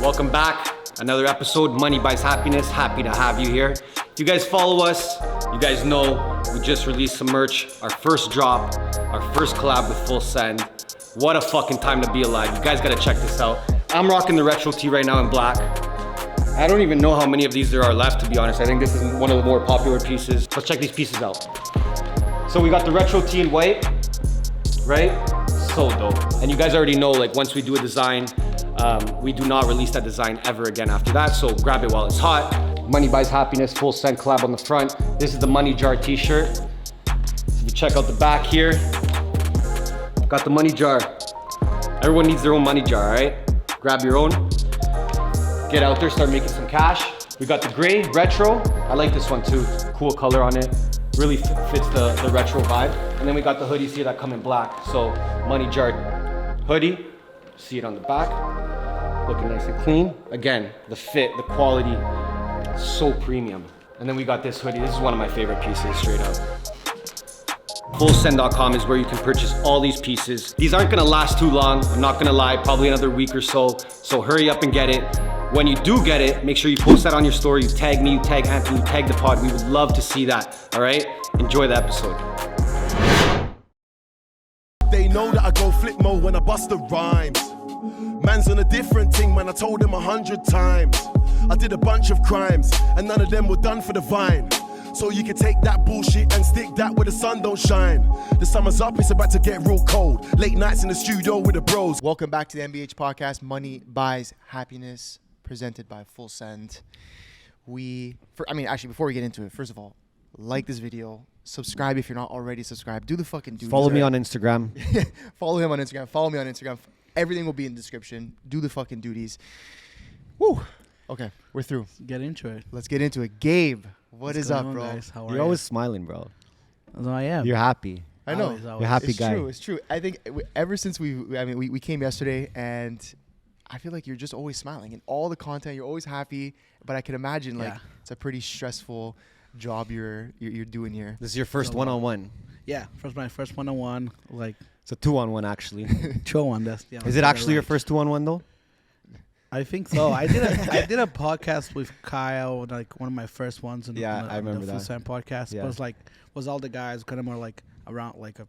Welcome back. Another episode, Money Buys Happiness. Happy to have you here. If you guys follow us, you guys know we just released some merch. Our first drop, our first collab with Full Send. What a fucking time to be alive. You guys gotta check this out. I'm rocking the retro tee right now in black. I don't even know how many of these there are left, to be honest. I think this is one of the more popular pieces. Let's check these pieces out. So we got the retro tee in white, right? So dope. And you guys already know, like, once we do a design, we do not release that design ever again after that. So grab it while it's hot. Money Buys Happiness, Full Send collab on the front. This is the Money Jar t-shirt. So if you check out the back here, got the money jar. Everyone needs their own money jar, all right? Grab your own. Get out there, start making some cash. We got the gray retro. I like this one too. Cool color on it. Really fits the retro vibe. And then we got the hoodies here that come in black. So money jar hoodie. See it on the back. Looking nice and clean. Again, the fit, the quality, so premium. And then we got this hoodie. This is one of my favorite pieces, straight up. FullSend.com is where you can purchase all these pieces. These aren't gonna last too long. I'm not gonna lie, probably another week or so. So hurry up and get it. When you do get it, make sure you post that on your story. You tag me, you tag Anthony, you tag the pod. We would love to see that, all right? Enjoy the episode. They know that I go flip mode when I bust the rhymes. Man's on a different thing, man, I told him 100 times. I did a bunch of crimes, and none of them were done for the vine. So you can take that bullshit and stick that where the sun don't shine. The summer's up, it's about to get real cold. Late nights in the studio with the bros. Welcome back to the MBH podcast, Money Buys Happiness, presented by Full Send. Before we get into it, first of all, like this video, subscribe if you're not already subscribed. Do the fucking duties. Follow me on Instagram. Follow him on Instagram. Follow me on Instagram. Everything will be in the description. Do the fucking duties. Woo. Okay, we're through. Get into it. Let's get into it. Gabe, what is up, bro? Guys? How are You're always smiling, bro. So I am. You're happy. I know. Always. You're a happy guy. It's true. I think ever since we came yesterday, and I feel like you're just always smiling. And all the content, you're always happy. But I can imagine, it's a pretty stressful job you're doing here. This is your first one-on-one. Yeah, my first one-on-one. Like, it's a 2-on-1 actually. 2-on-1. Is it actually your first 2-on-1 though? I think so. I did a podcast with Kyle, like one of my first ones. I remember the that. Full Send podcast. Yeah. It was all the guys kind of more like around like a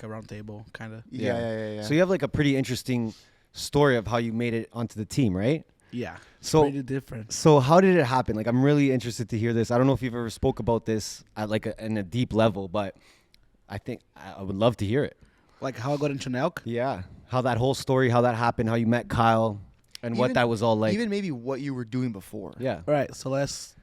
round table kind of. Yeah. So you have like a pretty interesting story of how you made it onto the team, right? Yeah. So pretty different. So how did it happen? Like, I'm really interested to hear this. I don't know if you've ever spoke about this at in a deep level, but I think I would love to hear it. Like how I got into Nelk? Yeah. How that whole story, how that happened, how you met Kyle, and what that was all like. Even maybe what you were doing before. Yeah. All right. So let's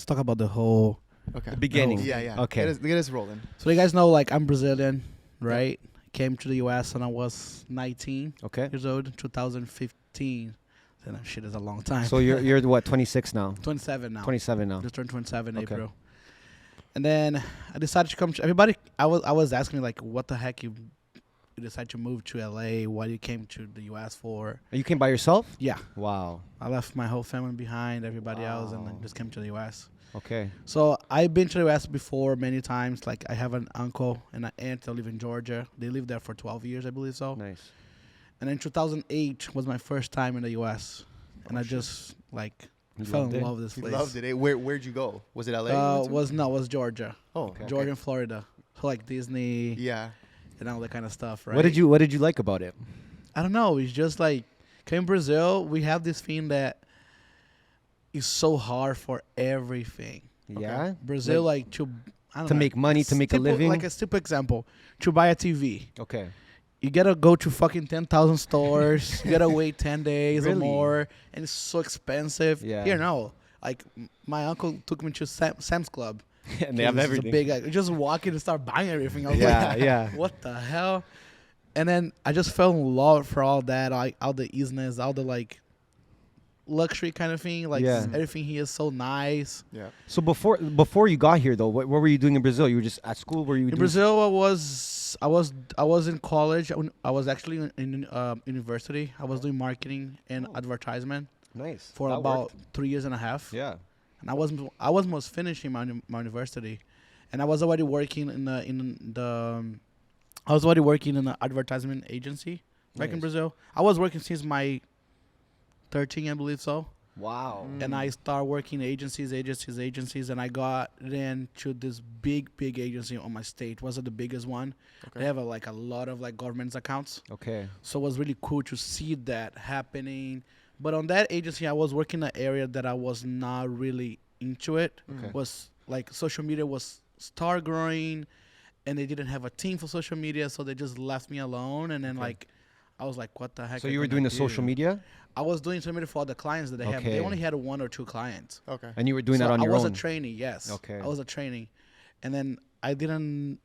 talk about the whole. Okay. The beginning. Yeah. Okay. Get us rolling. So you guys know, like, I'm Brazilian, right? Yeah. Came to the U.S. when I was 19 years old, 2015. That shit is a long time. So you're what, 26 now? 27 now. 27 now. Just turned 27 April. And then I decided to come to everybody. I was asking me, like, what the heck you decided to move to LA? What you came to the US for? You came by yourself? Yeah. Wow. I left my whole family behind, everybody else, and then just came to the US. Okay. So I've been to the US before many times. Like, I have an uncle and an aunt that live in Georgia. They lived there for 12 years, I believe so. Nice. And then 2008 was my first time in the US. And I just, like, fell in love with this place. You loved it. Where'd you go? Was it LA? It was Georgia. Oh, okay. Georgia and Florida. So, like, Disney. Yeah. And all that kind of stuff, right? What did you like about it? I don't know. It's just like, in Brazil, we have this thing that is so hard for everything. Yeah. Brazil, to make money, to make a living. Like a simple example, to buy a TV. Okay. You gotta go to fucking 10,000 stores. You gotta wait 10 days or Really? more, and it's so expensive. Yeah. Here, no. Like, my uncle took me to Sam's Club. And they have everything. You just walk in and start buying everything. I was Yeah. like, what the hell? And then I just fell in love for all that, all the easiness, all the, like, luxury kind of thing. Like, everything here is so nice. Yeah. So before you got here though, what were you doing in Brazil? You were just at school? Were you in Brazil? I was in college. I was actually in university. I was doing marketing and advertisement. Nice. For that about worked. 3 years and a half. Yeah. And I was almost finishing my university, and I was already working in the advertisement agency back in Brazil. I was working since my 13, I believe so. Wow. And I started working agencies, and I got into this big agency on my state. Wasn't the biggest one. Okay. They have a lot of like government accounts. Okay. So it was really cool to see that happening. But on that agency, I was working in an area that I was not really into it. Okay. Was like social media was start growing, and they didn't have a team for social media, so they just left me alone. And then like, I was like, what the heck? So you were doing the social media? I was doing social media for all the clients that they have. They only had 1 or 2 clients. Okay. And you were doing So that on your I own? was a trainee, yes. Okay. I was a trainee. And then I didn't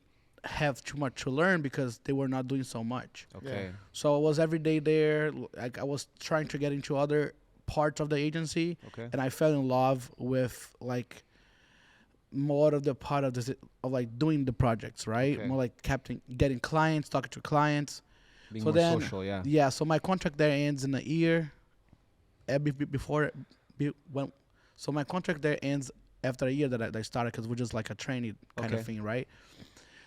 have too much to learn because they were not doing so much. Okay. So I was every day there. Like I was trying to get into other parts of the agency. Okay. And I fell in love with like more of the part of this of like doing the projects, right? Okay. More like getting clients, talking to clients. Being So more then- social, yeah. Yeah, so my contract there ends in a year. So my contract there ends after a year that I started because we're just like a trainee kind Okay. of thing, right?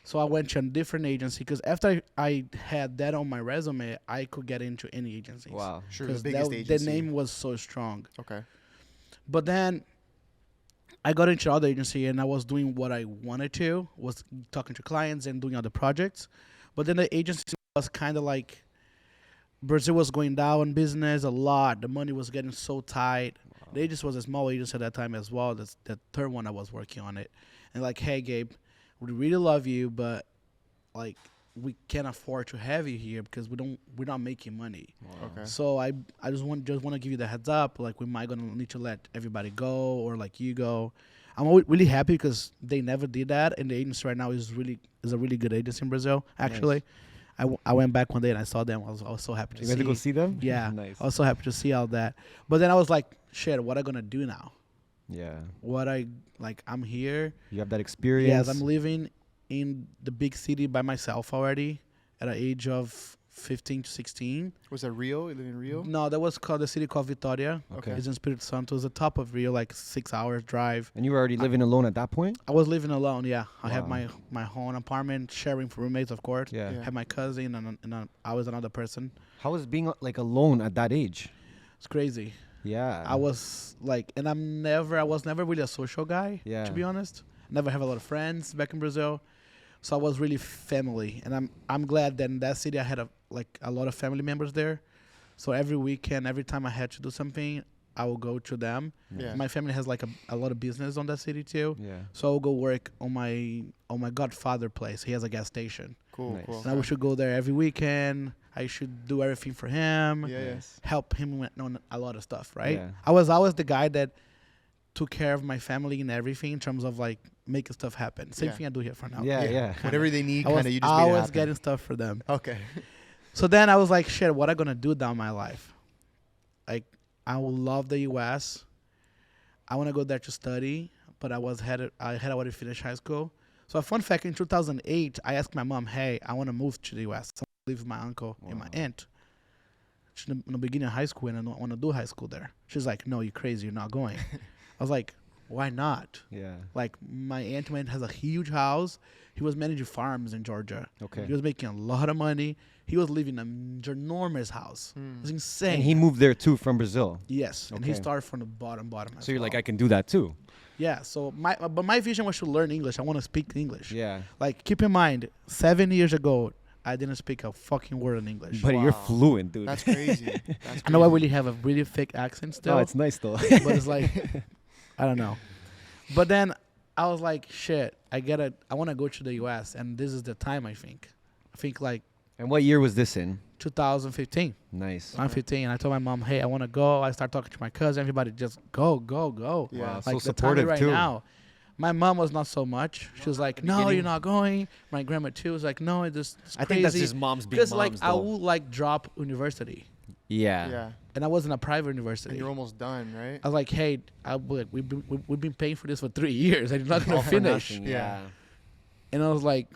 So I went to a different agency because after I had that on my resume, I could get into any agencies. Wow. Sure. The 'Cause biggest the agency. name was so strong. Okay. But then I got into other agency and I was doing what I wanted to, was talking to clients and doing other projects. But then the agency was kind of like, Brazil was going down in business a lot. The money was getting so tight. Wow. The agency was a small agency at that time as well. That's the third one I was working on it. And like, hey, Gabe, we really love you, but like we can't afford to have you here because we're not making money. Okay. So I just want to give you the heads up. Like we might gonna need to let everybody go or like you go. I'm really happy because they never did that, and the agency right now is a really good agency in Brazil. Actually, I went back one day and I saw them. I was so happy to You see. went to go see them? Yeah, Nice. I was so happy to see all that. But then I was like, shit, what I gonna do now? Yeah. I'm here. You have that experience. Yes, I'm living in the big city by myself already at an age of 15 to 16. Was that Rio? You live in Rio? No, that was called the city called Vitória. Okay. It's in Espírito Santo. It's the top of Rio, like 6 hours drive. And you were already living alone at that point? I was living alone, yeah. I had Wow. my own apartment, sharing for roommates, of course. Yeah. Yeah. Had my cousin and I was another person. How was being like alone at that age? It's crazy. Yeah. I was like, and I was never really a social guy, Yeah. to be honest. Never have a lot of friends back in Brazil. So I was really family. And I'm glad that in that city I had a lot of family members there. So every weekend, every time I had to do something, I will go to them. Yeah. My family has like a lot of business on that city too. Yeah. So I'll go work on my godfather place. He has a gas station. Cool. Nice. Cool. And I should go there every weekend. I should do everything for him. Yeah. Yeah. Help him with on a lot of stuff, right? Yeah. I was always the guy that took care of my family and everything in terms of like making stuff happen. Same Yeah. thing I do here for now. Yeah, yeah. Whatever they need, I was kind of, you just made it always happen. getting stuff for them. Okay. So then I was like, shit, what I gonna do down my life? Like, I will love the U.S. I want to go there to study, but I had already finished high school. So a fun fact, in 2008, I asked my mom, hey, I want to move to the U.S. So I live with my uncle and my aunt. She's in the beginning of high school, and I don't want to do high school there. She's like, no, you're crazy. You're not going. I was like, why not? Yeah. Like, my aunt has a huge house. He was managing farms in Georgia. Okay. He was making a lot of money. He was living in an enormous house. It was insane. And he moved there too from Brazil. Yes, and he Okay. started from the bottom. So you're like, well. I can do that too. Yeah. So my vision was to learn English. I want to speak English. Yeah. Like, keep in mind, 7 years ago, I didn't speak a fucking word in English. But you're Wow. fluent, dude. That's crazy. That's crazy. I know I really have a really fake accent still, No, it's nice though. but it's like, I don't know. But then I was like, shit, I want to go to the U.S. and this is the time. I think like And what year was this in? 2015. Nice. I'm 15, and I told my mom, hey, I want to go. I start talking to my cousin. Everybody just go. Yeah. Wow, Like so the time supportive right too. now. My mom was not so much. She was like, no, you're not going. My grandma too was like, no, it's crazy. I think that's just moms being because moms like I though. would like drop university, Yeah. Yeah. and I was in a private And university. you're almost done, right? I was like, hey, we've been paying for this for 3 years. I'm not gonna All for finish. nothing, Yeah. Yeah. And I was like,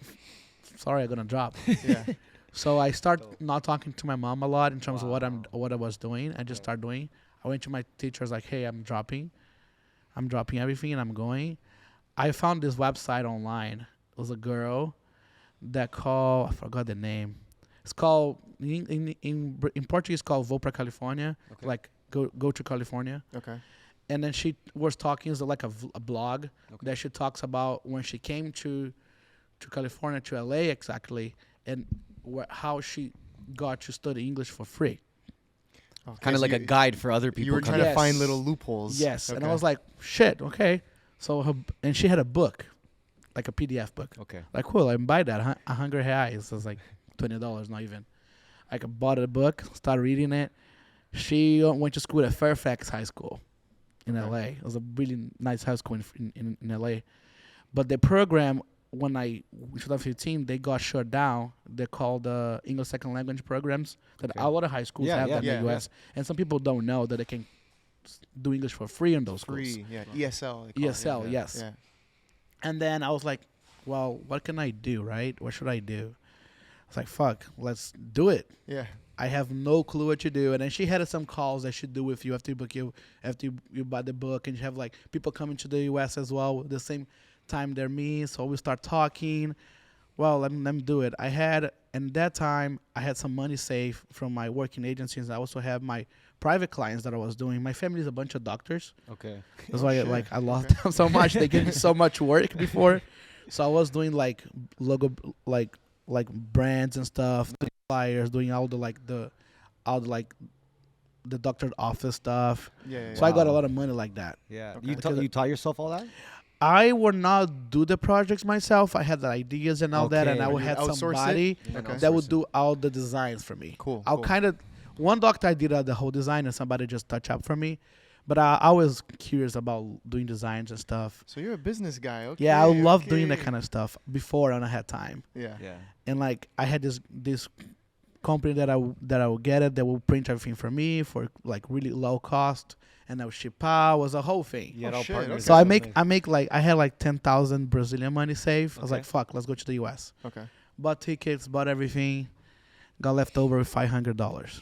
sorry, I'm gonna drop. Yeah. So I start not talking to my mom a lot in terms of what I was doing. I just start doing. I went to my teachers like, hey, I'm dropping everything and I'm going. I found this website online. It was a girl that I forgot the name. It's called in Portuguese, it's called Vou pra California. Okay. Like go to California. Okay. And then she was talking, it's like a blog that she talks about when she came to California, to LA exactly, and how she got to study English for free. Okay, Kind of so like a guide for other people. You were trying Yes. to find little loopholes. Yes, and I Okay. was like, shit, okay. So and she had a book, like a PDF book. Okay. Like, cool, I can buy that. 100 reais. It's like $20, not even. I bought a book, started reading it. She went to school at Fairfax High School in LA. It was a really nice high school in LA. But the program, in 2015, they got shut down. They're called English Second Language programs that a lot of high schools have that in the U.S. And some people don't know that they can do English for free in those schools. Free, yeah. ESL. they call it, ESL, yeah. yes. Yeah. And then I was like, well, what can I do, right? What should I do? I was like, fuck, let's do it. Yeah. I have no clue what to do. And then she had some calls that she do with you after you buy the book, and you have like people coming to the US as well at the same time they're me. So we start talking. Well, let me do it. In that time, I had some money saved from my working agencies. I also have my private clients that I was doing. My family is a bunch of doctors. Okay. That's why I love them so much. They give me so much work before. So I was doing like logo, like brands and stuff, doing flyers, doing all the doctor's office stuff. Yeah. So I got a lot of money like that. Yeah. Okay. You taught yourself all that? I would not do the projects myself. I had the ideas and all that, and I Okay. would have Outsource somebody it? Okay. that would do all the designs for me. Cool. I'll kind of one doctor I did the whole design, and somebody just touch up for me. But I was curious about doing designs and stuff. So you're a business guy. Okay. Yeah, I love doing okay. that kind of stuff before, and I had time. Yeah. Yeah. And like I had this company that I would get it that will print everything for me for like really low cost, and I would ship out. Was a whole thing. You had Oh, all shit, partners. So That's I nice. had like 10,000 Brazilian money saved. I was Okay. like, fuck, let's go to the US. Okay. Bought tickets, bought everything, got left over with $500.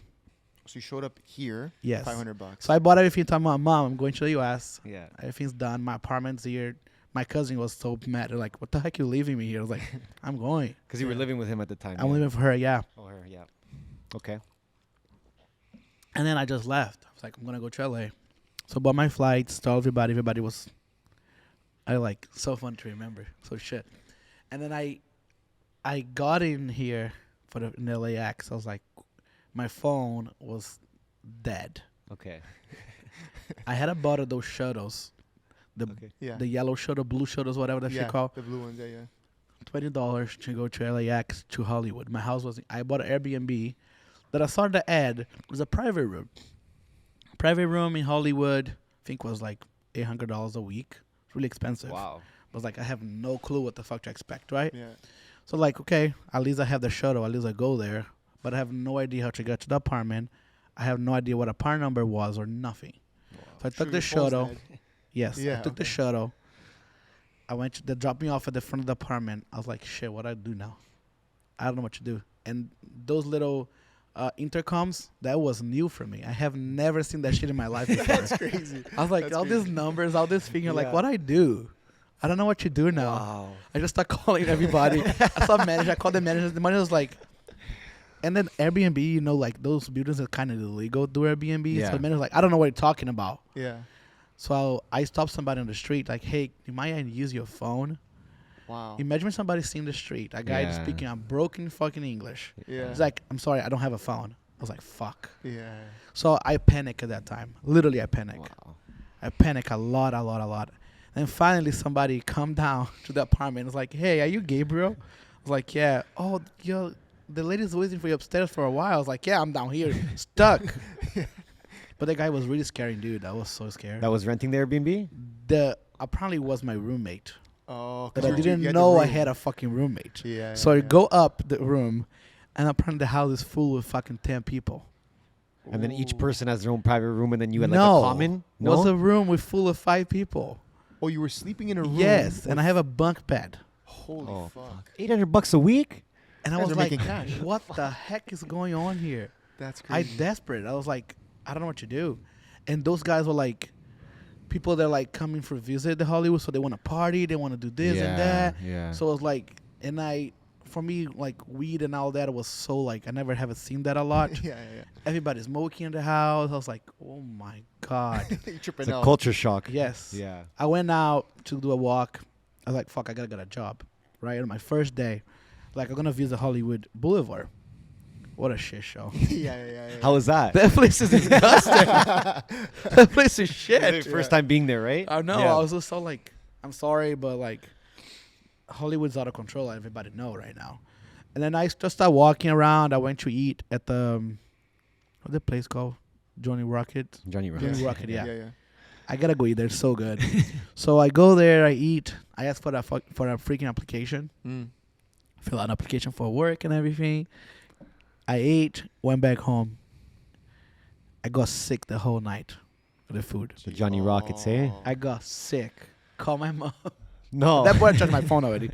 So you showed up here. Yes. $500. So I bought everything. Told my mom, I'm going to the US. Yeah. Everything's done. My apartment's here. My cousin was so mad. They're like, what the heck, you leaving me here? I was like, I'm going. Because you were living with him at the time. I'm leaving for her, yeah. Oh, her, yeah. Okay. And then I just left. I was like, I'm going to go to LA. So bought my flights, told everybody. Everybody was, so fun to remember. So shit. And then I got in here in LAX. I was like, my phone was dead. Okay. I had bought those shuttles. Okay. Yeah. The yellow shuttle, blue shuttles, whatever that yeah. shit called. The blue ones. Yeah. $20 to go to LAX to Hollywood. My house was. I bought an Airbnb that I saw the ad. It was a private room. Private room in Hollywood. I think was like $800 a week. It's really expensive. Wow. I was like, I have no clue what the fuck to expect, right? Yeah. So like, okay, at least I have the shuttle. At least I go there. But I have no idea how to get to the apartment. I have no idea what a apartment number was or nothing. Wow. So I Sure, took the your phone's shuttle. dead. Yes, Yeah, I took the okay. shuttle. I went to they dropped me off at the front of the apartment. I was like, shit, what do I do now? I don't know what to do. And those little intercoms, that was new for me. I have never seen that shit in my life before. That's crazy. I was like, That's all crazy. these numbers, all this figure, like, Yeah. what I do? I don't know what to do now. Wow. I just start calling everybody. I saw manager. I called the manager. The manager was like, and then Airbnb, you know, like those buildings are kind of illegal to do Airbnb. Yeah. So the manager's like, I don't know what you're talking about. Yeah. So I stopped somebody on the street, like, hey, you might use your phone. Wow. Imagine somebody seeing the street, a guy Yeah. speaking a broken fucking English. Yeah. He's like, I'm sorry, I don't have a phone. I was like, fuck. Yeah. So I panicked at that time. Literally, I panicked. Wow. I panicked a lot. And finally, somebody come down to the apartment. It's like, hey, are you Gabriel? I was like, yeah. Oh, yo, the lady's waiting for you upstairs for a while. I was like, yeah, I'm down here, stuck. But the guy was really scary, dude. I was so scared. That was renting the Airbnb? The apparently was my roommate. Oh. But 'cause I you didn't had the know I room. had a fucking roommate. Yeah. So I yeah. go up the room, and apparently the house is full with fucking 10 people. And then each Ooh. person has their own private room, and then you had like No. a common? Was a room with full of 5 people. Oh, you were sleeping in a room. Yes, and I have a bunk bed. Holy Oh, fuck. $800 a week? And I Guys was are like, making cash. what the heck is going on here? That's I crazy. desperate. I was like, I don't know what to do. And those guys were like, people that are like coming for visit to Hollywood, so they want to party, they want to do this and that. Yeah. So it was like, and I for me, like weed and all that was so like I never have seen that a lot. yeah. Everybody smoking in the house. I was like, oh my god. You tripping It's a out. culture shock. Yes. Yeah. I went out to do a walk. I was like, fuck, I gotta get a job. Right? On my first day, like I'm gonna visit Hollywood Boulevard. What a shit show. yeah. How was that? That place is disgusting. That place is shit. First time being there, right? I know. Yeah. I was just so like, I'm sorry, but like, Hollywood's out of control. Everybody know right now. And then I just started walking around. I went to eat at the what's the place called? Johnny Rocket. Johnny Rock. Johnny Rocket. Yeah. yeah. I gotta go eat there. It's so good. So I go there. I eat. I ask for a freaking application. Fill out an application for work and everything. I ate. Went back home. I got sick the whole night for the food. The Johnny Rockets, eh? I got sick. Call my mom. No. That boy charged my phone already.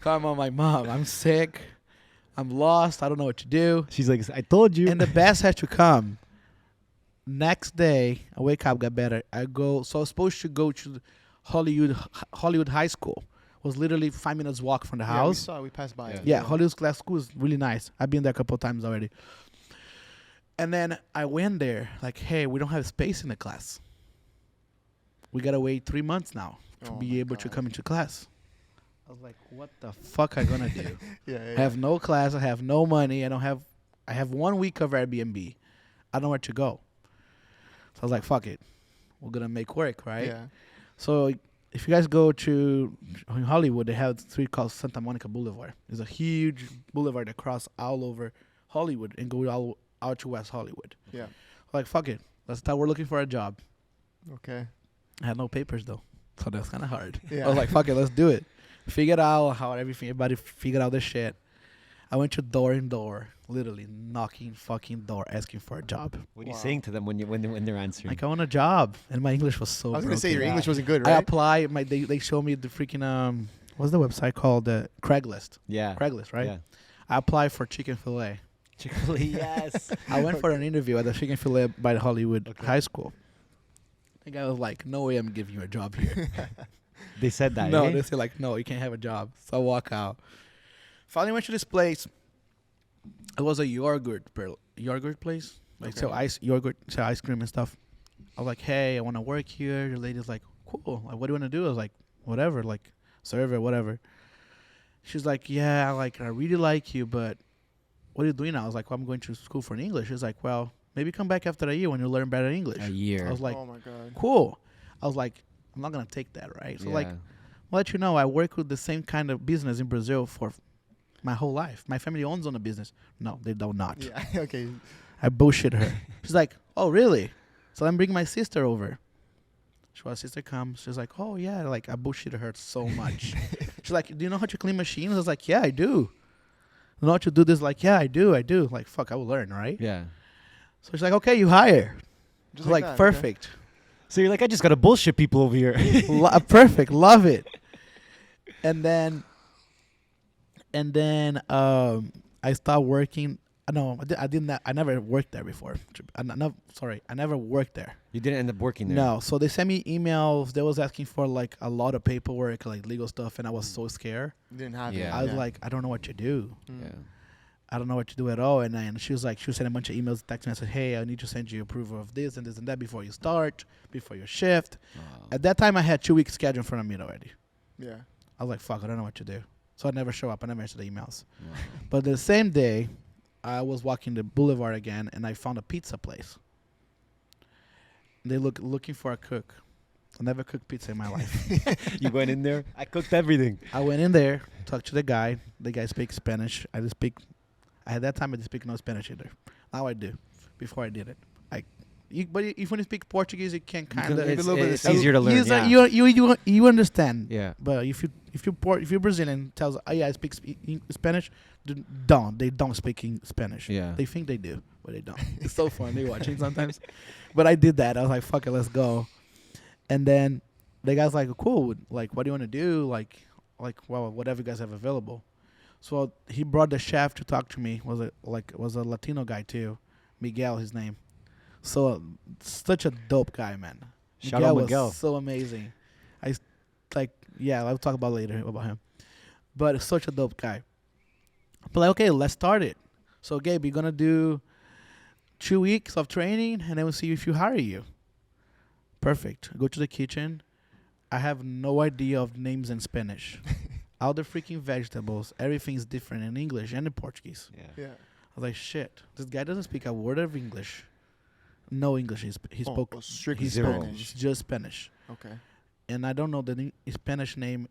Call my mom. I'm sick. I'm lost. I don't know what to do. She's like, I told you. And the best had to come. Next day, I wake up, got better. I go. So I was supposed to go to Hollywood High School. It was literally 5 minutes walk from the Yeah, we house. saw. We passed by. Yeah, Hollywood class school is really nice. I've been there a couple of times already. And then I went there, like, hey, we don't have space in the class. We gotta wait 3 months now to be able to come into class. I was like, what the fuck I gonna do? Yeah. I have no class. I have no money. I have 1 week of Airbnb. I don't know where to go. So I was like, fuck it. We're gonna make work, right? Yeah. So if you guys go to Hollywood, they have a street called Santa Monica Boulevard. It's a huge boulevard that crosses all over Hollywood and go all out to West Hollywood. Yeah. Like, fuck it. Let's start. We're looking for a job. Okay. I had no papers though, so that's kind of hard. Yeah. I was like, fuck it, let's do it. Figured out how everybody figured out this shit. I went to door in door, literally knocking fucking door, asking for a job. What are you saying to them when they're answering? Like, I want a job, and my English was so. I was gonna say your broken. English wasn't good, I right? applied. They showed me the freaking what's the website called? Craigslist. Yeah. Craigslist, right? Yeah. I applied for chicken fillet. Chick-fil-A, yes. I went for an interview at the chicken fillet by the Hollywood Okay. High School. The guy was like, "No way, I'm giving you a job here." They said that, No, eh? they said like, no, you can't have a job. So I walk out. Finally went to this place. It was a yogurt place. Like Okay. sell ice cream and stuff. I was like, hey, I want to work here. The lady's like, cool. Like, what do you want to do? I was like, whatever, like server, whatever. She's like, yeah, like I really like you, but what are you doing now? I was like, well, I'm going to school for English. She's like, well, maybe come back after a year when you learn better English. A year. I was like, oh my god. cool. I was like, I'm not gonna take that, right? So like, Yeah. I'll let you know, I work with the same kind of business in Brazil for my whole life. My family owns on a business. No, they do not. Yeah. Okay. I bullshit her. She's like, oh, really? So I'm bringing my sister over. So my sister comes. She's like, oh, yeah. Like, I bullshit her so much. She's like, do you know how to clean machines? I was like, yeah, I do. You know how to do this? Like, yeah, I do. Like, fuck, I will learn, right? Yeah. So she's like, okay, you hire. Just Like, that, okay. perfect. So you're like, I just got to bullshit people over here. Perfect. Love it. And then I started working. No, I didn't. I never worked there before. I never worked there. You didn't end up working there. No. So they sent me emails. They was asking for like a lot of paperwork, like legal stuff, and I was so scared. Didn't have it. Yeah. I was like, I don't know what to do. Yeah. I don't know what to do at all. And then she was sending a bunch of emails, text messages. Hey, I need to send you approval of this and this and that before you start, before your shift. Wow. At that time, I had 2 weeks schedule in front of me already. Yeah. I was like, fuck, I don't know what to do. So I never show up. I never answer the emails. Wow. But the same day, I was walking the boulevard again, and I found a pizza place. They looking for a cook. I never cooked pizza in my life. You went in there? I cooked everything. I went in there, talked to the guy. The guy speaks Spanish. At that time, I didn't speak no Spanish either. Now I do. Before I did it. But if when you speak Portuguese, you can kind of... It's easier to learn, yeah. You understand. Yeah. But if you're Brazilian, tells, oh yeah, I speak Spanish, they don't speak Spanish. Yeah. They think they do, but they don't. It's so fun. They watching sometimes. But I did that. I was like, fuck it, let's go. And then the guy's like, cool. Like, what do you want to do? Like, well, whatever you guys have available. So he brought the chef to talk to me. Was a Latino guy too, Miguel, his name. So such a dope guy, man. Shout out Miguel. Was so amazing. I'll talk about later about him. But such a dope guy. But like, okay, let's start it. So Gabe, you're gonna do 2 weeks of training, and then we'll see if you hire you. Perfect. Go to the kitchen. I have no idea of names in Spanish. All the freaking vegetables, everything's different in English and in Portuguese. Yeah. I was like, shit, this guy doesn't speak a word of English. No English. He spoke strictly Spanish. Just Spanish. Okay. And I don't know the Spanish name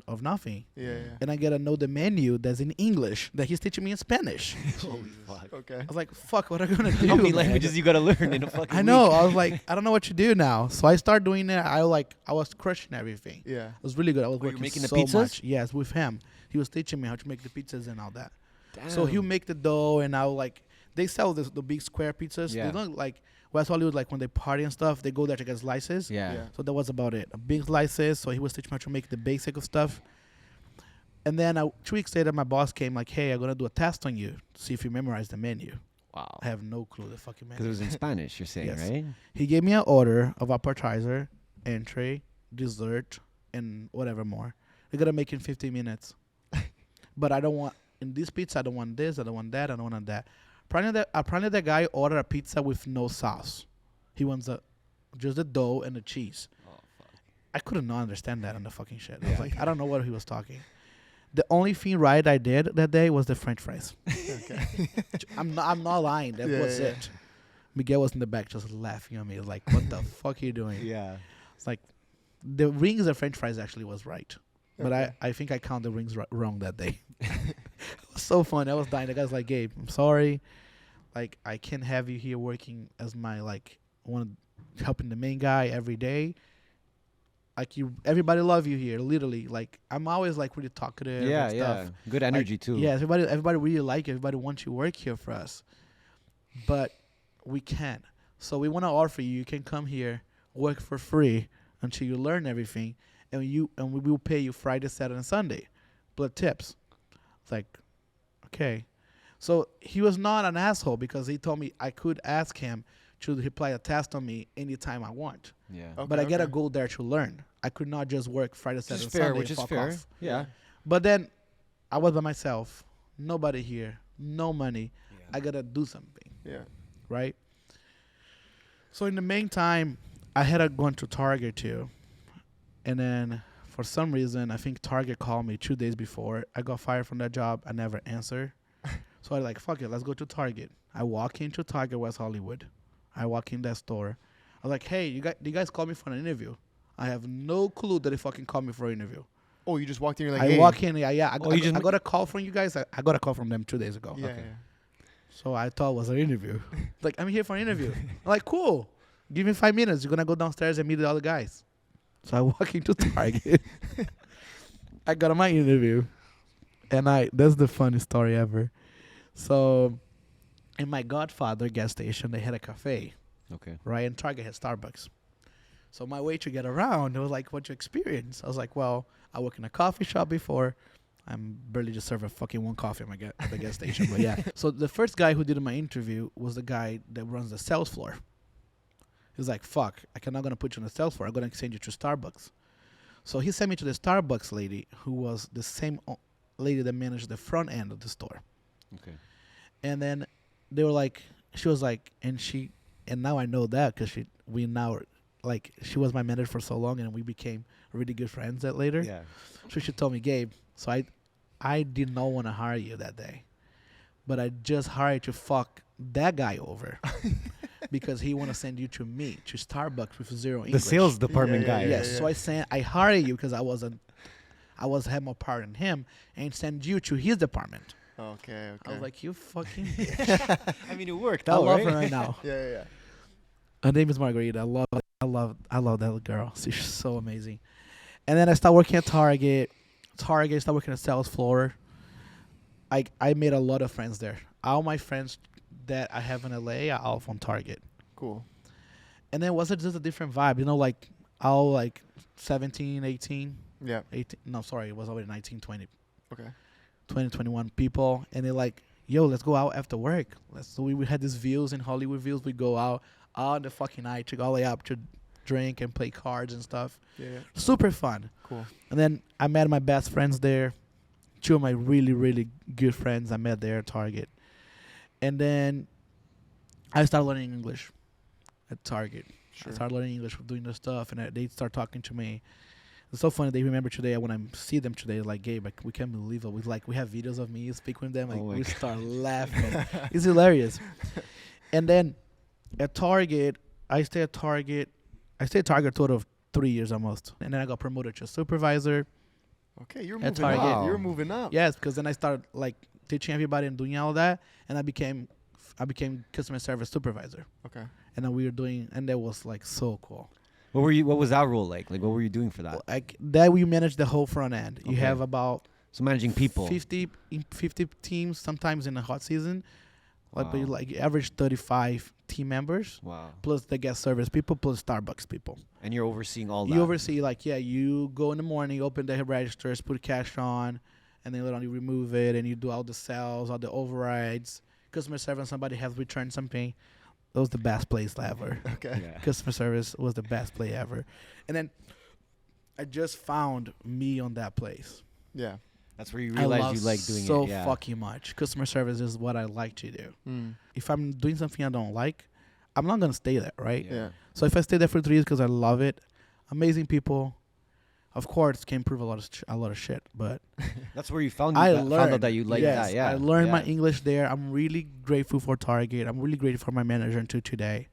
of nothing. Yeah. And I gotta know the menu that's in English that he's teaching me in Spanish. Holy fuck. Okay. I was like, fuck, what am I gonna do? How many man? languages you gotta learn in a fucking I know. week? I was like, I don't know what to do now. So I started doing it. I was crushing everything. Yeah. It was really good. I was Oh, you're working making the so pizzas? much. Yes, with him. He was teaching me how to make the pizzas and all that. So he'll make the dough, and I'll like. They sell the big square pizzas. Yeah. They don't like West Hollywood. Like when they party and stuff, they go there to get slices. Yeah. So that was about it. A big slices. So he was teaching me how to make the basic of stuff. And then 2 weeks later, my boss came like, "Hey, I'm gonna do a test on you to see if you memorize the menu." Wow. I have no clue the fucking Because it menu. was in Spanish, you're saying, Yes. right? He gave me an order of appetizer, entree, dessert, and whatever more. They're gonna make in 15 minutes. But I don't want in this pizza. I don't want this. I don't want that. I don't want that. Apparently that guy ordered a pizza with no sauce. He wants just the dough and the cheese. Oh, fuck. I could not understand that on the fucking shit. I was like, I don't know what he was talking. The only thing right I did that day was the French fries. Okay. I'm not lying. That was it. Miguel was in the back just laughing at me. He was like, what the fuck are you doing? Yeah. It's like the rings of French fries actually was right. But Okay. I think I counted the rings wrong that day. It was so fun. I was dying. The guy's like, Gabe, I'm sorry. Like, I can't have you here working as my, like, helping the main guy every day. Like, everybody love you here, literally. Like, I'm always, like, really talkative and stuff. Good energy, too. Yeah, everybody really like you. Everybody wants you to work here for us. But we can't. So we want to offer you can come here, work for free until you learn everything, and we will pay you Friday, Saturday, and Sunday, plus tips. It's like, okay. So he was not an asshole because he told me I could ask him to apply a test on me anytime I want. Yeah. Okay. But I gotta go there to learn. I could not just work Friday, Saturday, and Sunday. Which and is fuck fair. off. Yeah. But then I was by myself, nobody here, no money. Yeah. I gotta do something, Yeah. right? So in the meantime, I had gone to Target too, and then for some reason, I think Target called me 2 days before. I got fired from that job. I never answered. So I like, fuck it, let's go to Target. I walk into Target West Hollywood. I walk in that store. I was like, hey, you guys call me for an interview? I have no clue that they fucking called me for an interview. Oh, you just walked in. You're like, I hey. walk in, I got a call from you guys. I got a call from them 2 days ago. Yeah. Okay. So I thought it was an interview. Like, I'm here for an interview. I'm like, cool. Give me 5 minutes. You're going to go downstairs and meet the other guys. So I walk into Target. I got my interview. And that's the funniest story ever. So in my Godfather gas station, they had a cafe, Okay. right? And Target had Starbucks. So my way to get around, it was like, what's your experience? I was like, well, I work in a coffee shop before. I'm barely just serving fucking one coffee at the gas station. But yeah. So the first guy who did my interview was the guy that runs the sales floor. He was like, fuck, I'm not going to put you on the sales floor. I'm going to send you to Starbucks. So he sent me to the Starbucks lady, who was the same lady that managed the front end of the store. Okay. And then they were like, she was like, and now I know that because she was my manager for so long, and we became really good friends that later. Yeah. So she told me, Gabe, so I did not want to hire you that day, but I just hired to fuck that guy over because he want to send you to me, to Starbucks with zero English. The sales department Yeah, guy. Yes. So I hired you because I had more power than him, and send you to his department. Okay. I was like, you fucking bitch. I mean, it worked I out, love right? her right now. Yeah. Her name is Margarita. I love that girl. She's so amazing. And then I started working at Target. Started working at sales floor. I made a lot of friends there. All my friends that I have in LA are all from Target. Cool. And then it was just a different vibe, like all like 17, 18, Yeah. 18. No, sorry, it was already 19, 20. Okay. 20, 21 people, and they're like, yo, let's go out after work. So we had these views in Hollywood views. We go out all the fucking night to go all the way up to drink and play cards and stuff. Yeah. Super fun. Cool. And then I met my best friends there. two of my really, really good friends I met there at Target. And then I started learning English at Target. Sure. I started learning English doing this stuff, and they start talking to me. It's so funny. They remember today when I see them today, like, Gabe, like, we can't believe it. We have videos of me speaking with them. Like, we start laughing. It's hilarious. And then at Target, I stayed at Target a total of 3 years almost. And then I got promoted to supervisor. Okay, you're At moving up. Target. You're moving up. Yes, because then I started like teaching everybody and doing all that, and I became customer service supervisor. Okay. And then we were doing, and that was like so cool. What was that role like? Like, what were you doing for that? Like that, we manage the whole front end. You Okay. have about So managing people. 50 teams sometimes in the hot season. Like, Wow. but you like average 35 team members Wow. plus the guest service people plus Starbucks people. And you're overseeing all that. You oversee, like, you go in the morning, open the registers, put cash on, and then later on you remove it, and you do all the sales, all the overrides. Customer service, somebody has returned something. That was the best place ever. Okay. Yeah. Customer service was the best play ever. And then I just found me on that place. Yeah. That's where you I realize love you like doing so it. Yeah. fucking much. Customer service is what I like to do. Mm. If I'm doing something I don't like, I'm not going to stay there, right? Yeah. Yeah. So if I stay there for 3 years because I love it, amazing people, of course, can improve a lot of shit. But That's where you found I found learned out that you like yes, that. Yeah. I learned my Yeah. English there. I'm really grateful for Target. I'm really grateful for my manager until today.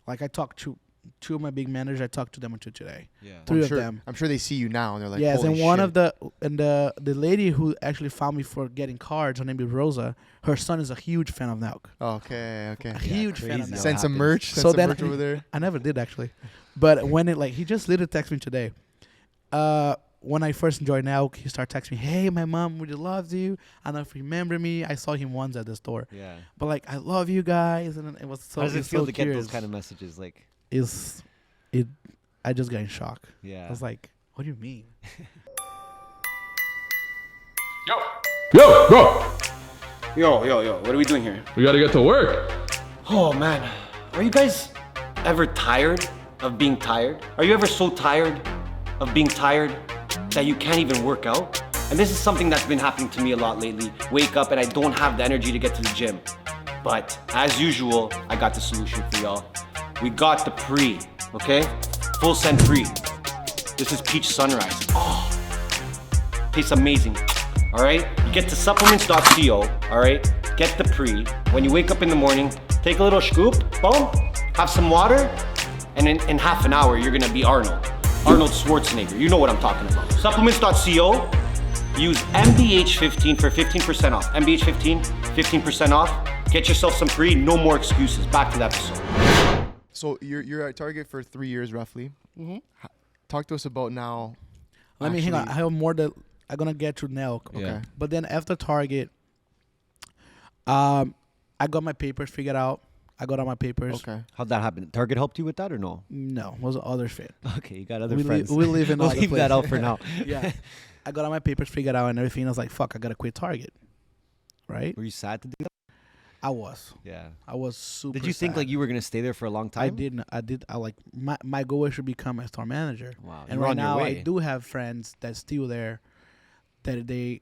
Like, I talked to two of my big managers. I talked to them until today. Yeah. Three I'm of sure, them. I'm sure they see you now and they're like, Yes, holy and one shit. of the lady who actually found me for getting cards, her name is Rosa. Her son is a huge fan of Nelk. Okay. Okay. A huge fan of crazy. Nelk. Send some happens. merch. Send So some then- merch over there. I never did, actually. But when it, like, he just literally texted me today. When I first joined Nelk, he started texting me, "Hey, my mom really loves you. I don't know if you remember me. I saw him once at the store. Yeah. But, like, I love you guys." And it was so How does it it's feel so to get curious. those kind of messages? Like, I just got in shock. yeah. I was like, what do you mean? Yo, what are we doing here? We gotta get to work. Oh man, are you guys ever tired of being tired? Are you ever so tired of being tired that you can't even work out? And this is something that's been happening to me a lot lately. Wake up and I don't have the energy to get to the gym. But as usual, I got the solution for y'all. We got the pre, okay? Full send pre. This is peach sunrise. Oh, tastes amazing. All right? You get to supplements.co, all right? Get the pre. When you wake up in the morning, take a little scoop, boom, have some water, and in half an hour, you're gonna be Arnold Schwarzenegger. You know what I'm talking about. Supplements.co, use MBH15 for 15% off. MBH15, 15% off. Get yourself some pre, no more excuses. Back to the episode. So you're at Target for 3 years roughly. Mm-hmm. Talk to us about now. Let me hang on. I actually- have more that I'm gonna get to Nelk. Okay. Yeah. But then after Target, I got my papers figured out. I got all my papers. Okay. How'd that happen? Target helped you with that or no? No, it was other shit. Okay, you got other We friends. live in we'll other leave that place. out for now. Yeah. I got all my papers figured out and everything. I was like, fuck, I gotta quit Target. Right? Were you sad to do that? I was. Yeah. I was super. Did you think sad. like you were gonna stay there for a long time? I didn't. I did. I like my goal is to become a store manager. Wow. And you were right on your now, I way. do have friends that's still there, that they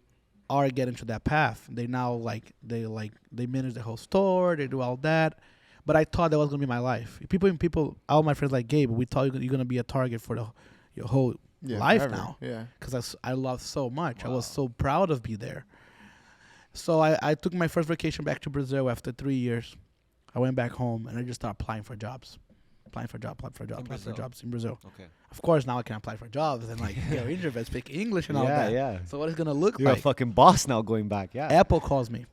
are getting to that path. They now they manage the whole store. They do all that. But I thought that was gonna be my life. People, all my friends like Gabe, we thought you're gonna be a Target for your whole life forever. now. Yeah. Because I love so much. I was Wow. so proud of be there. So I took my first vacation back to Brazil after 3 years. I went back home and I just started applying for jobs. Applying for Brazil? jobs in Brazil. Okay. Of course, now I can apply for jobs and like, introverts speak English and all that. Yeah. So what it's gonna look You're like? a fucking boss now going back. Yeah. Apple calls me.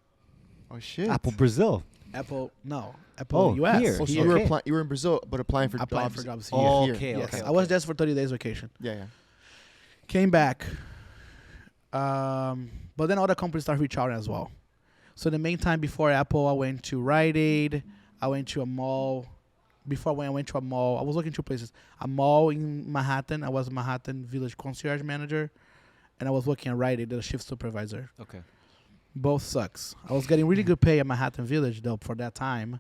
Oh shit. Apple Brazil. Apple Oh, US. here. Oh, so Yeah. you were Okay. you were in Brazil, but applying for Applying jobs. for jobs here. Oh, here. okay. Yes, Okay. I was just for 30 days vacation. Yeah. Came back. But then other companies started reaching out as well. So the main time before Apple, I went to Rite Aid. I went to a mall. Before when I went to a mall, I was looking two places. A mall in Manhattan. I was a Manhattan Village concierge manager. And I was working at Rite Aid as a shift supervisor. Okay. Both sucks. I was getting really good pay at Manhattan Village, though, for that time.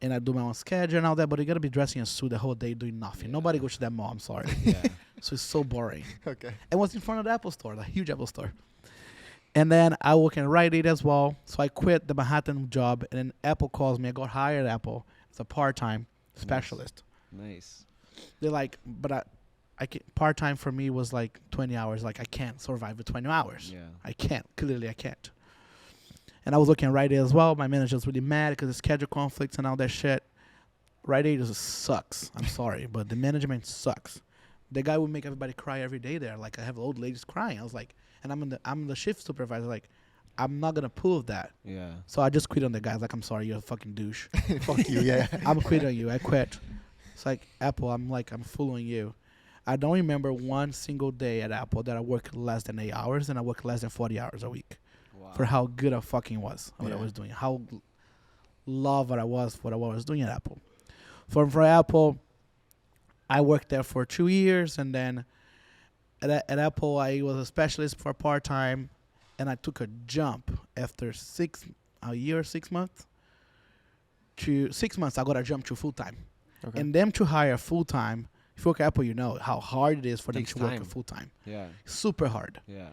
And I do my own schedule and all that. But you got to be dressing in a suit the whole day doing nothing. Yeah. Nobody goes to that mall. I'm sorry. Yeah. So it's so boring. Okay. And was in front of the Apple store, the huge Apple store. And then I work in Rite Aid as well. So I quit the Manhattan job, and then Apple calls me. I got hired at Apple as a part-time specialist. Nice. They're like, but I part-time for me was like 20 hours. Like, I can't survive with 20 hours. Yeah. I can't. Clearly, I can't. And I was working at Rite Aid as well. My manager was really mad because of schedule conflicts and all that shit. Rite Aid just sucks. I'm sorry, but the management sucks. The guy would make everybody cry every day there. Like, I have old ladies crying. I was like, and I'm the shift supervisor. Like, I'm not gonna pull that. Yeah. So I just quit on the guy. I was like, I'm sorry, you're a fucking douche. Fuck you, yeah. I'm quit on you. I quit. It's like, Apple, I'm fooling you. I don't remember one single day at Apple that I worked less than 8 hours, and I worked less than 40 hours a week. Wow. For how good I fucking was at what I Yeah. was doing. How love what I was for what I was doing at Apple. For Apple, I worked there for 2 years, and then at Apple, I was a specialist for part-time, and I took a jump after 6 months. To 6 months, I got a jump to full-time. Okay. And them to hire full-time, if you work at Apple, you know how hard it is for them Takes to work time. full-time. Yeah. Super hard. Yeah.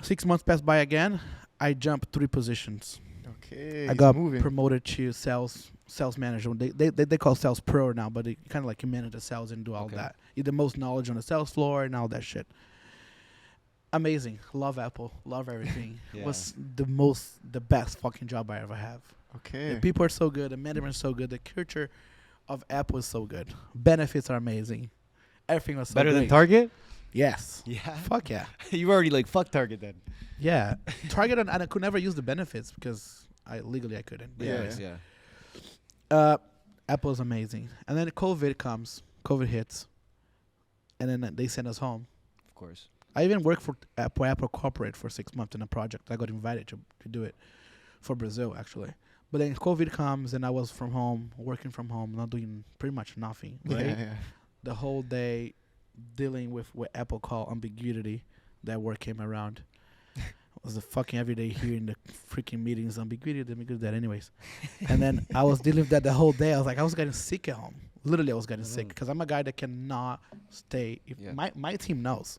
6 months passed by again. I jumped 3 positions. Okay. I he's got moving. promoted to sales manager. They call sales pro now, but they kind of like you manage the sales and do all Okay. that. You're the most knowledge on the sales floor and all that shit. Amazing. Love Apple. Love everything. Yeah. Was the best fucking job I ever have. Okay. The people are so good. The management is so good. The culture of Apple is so good. Benefits are amazing. Everything was so Better than great. Target? Yes. Yeah. Fuck yeah. You already like fuck Target then. Yeah. Target and I could never use the benefits because legally I couldn't. But Yeah. anyways. Yeah. Apple is amazing. And then COVID hits, and then they send us home. Of course. I even worked for Apple Corporate for 6 months in a project. I got invited to do it for Brazil, actually. But then COVID comes, and I was from home, working from home, not doing pretty much nothing, right? Yeah. The whole day dealing with what Apple call ambiguity. That word came around. It was a fucking every day hearing the freaking meetings, ambiguity, that anyways. And then I was dealing with that the whole day. I was like, I was getting sick at home. Literally, I was getting sick because I'm a guy that cannot stay. Yeah. My team knows.